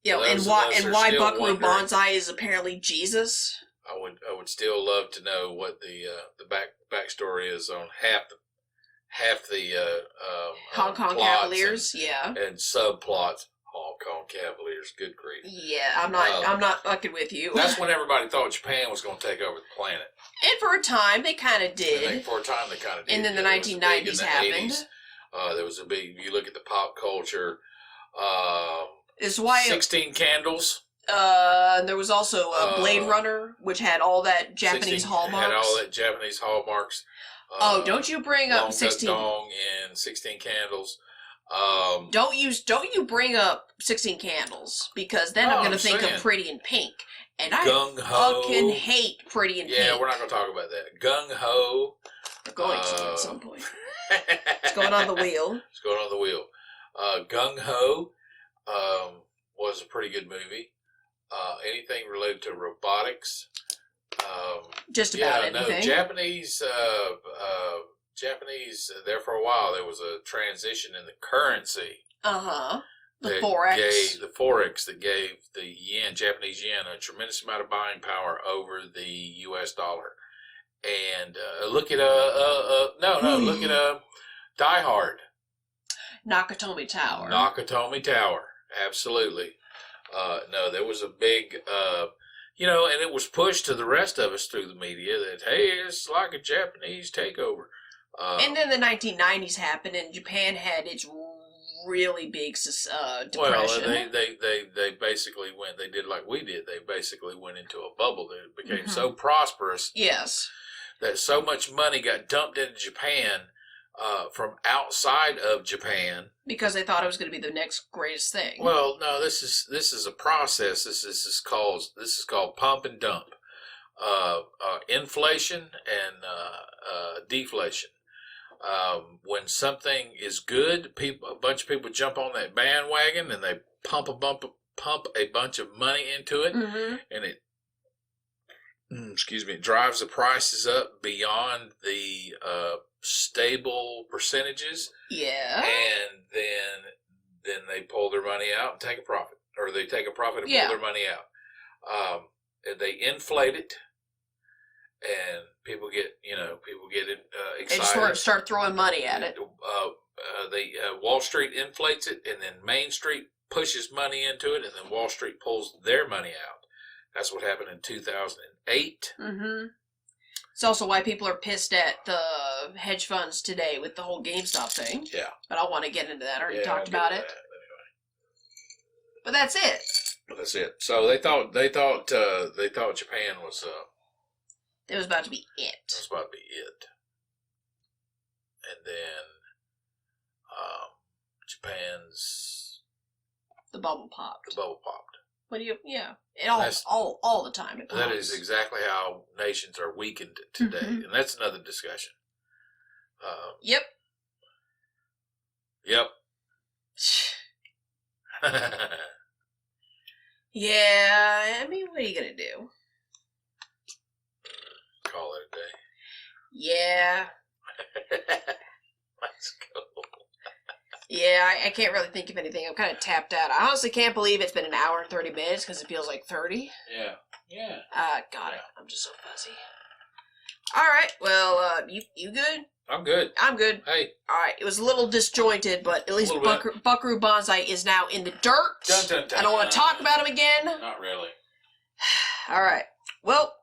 And why Buckaroo Banzai is apparently Jesus. I would still love to know what the backstory is on half the Hong Kong Cavaliers, and subplots. Hong Kong Cavaliers, good grief. Yeah, I'm not fucking with you. That's when everybody thought Japan was going to take over the planet. And for a time, they kind of did. And then the 1990s happened. There was a big. You look at the pop culture. It's why 16 Candles. There was also Blade Runner, which had all that Japanese hallmarks. Had all that Japanese hallmarks. Don't you bring up 16 Dong and 16 Candles. Don't you bring up 16 Candles because then I'm going to think of Pretty in Pink, and I fucking hate Pretty in Pink. Yeah, we're not going to talk about that. Gung Ho. We're going to at some point. It's going on the wheel. It's going on the wheel. Gung Ho was a pretty good movie. Anything related to robotics. Just about anything. Japanese, there for a while, there was a transition in the currency. The Forex. The Forex that gave the yen, Japanese yen, a tremendous amount of buying power over the U.S. dollar. And look at Die Hard. Nakatomi Tower. Nakatomi Tower, absolutely. No, there was a big, and it was pushed to the rest of us through the media that, hey, it's like a Japanese takeover. And then the 1990s happened, and Japan had its really big depression. Well, they basically went. They did like we did. They basically went into a bubble that became so prosperous. Yes. That so much money got dumped into Japan from outside of Japan because they thought it was going to be the next greatest thing. Well, no, this is a process. This is called pump and dump, inflation and deflation. When something is good, a bunch of people jump on that bandwagon and they pump a bunch of money into it, and it drives the prices up beyond the stable percentages. Yeah. And then they pull their money out and take a profit, or they take a profit and pull their money out. And they inflate it. And people get excited. And start throwing money at it. Wall Street inflates it, and then Main Street pushes money into it, and then Wall Street pulls their money out. That's what happened in 2008. It's also why people are pissed at the hedge funds today with the whole GameStop thing. Yeah. But I don't want to get into that. I already talked about it. Anyway. But that's it. That's it. So they thought Japan was. It was about to be it. It was about to be it. And then Japan's... The bubble popped. What do you... Yeah. All the time. That is exactly how nations are weakened today. And that's another discussion. Yep. Yep. Yeah, I mean, what are you gonna do? Call it a day. Yeah. Let's go. Yeah, I can't really think of anything. I'm kind of tapped out. I honestly can't believe it's been an hour and 30 minutes because it feels like 30. Yeah. Yeah. God, I'm just so fuzzy. All right, well, you good? I'm good. I'm good. Hey. All right, it was a little disjointed, but at least Buckaroo Banzai is now in the dirt. Dun, dun, dun. I don't want to talk about him again. Not really. All right, well,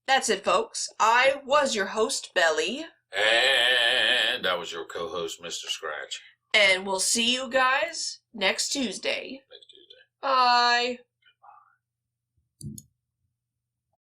that's it, folks. I was your host, Bel-E. And I was your co-host, Mr. Scratch. And we'll see you guys next Tuesday. Next Tuesday. Bye.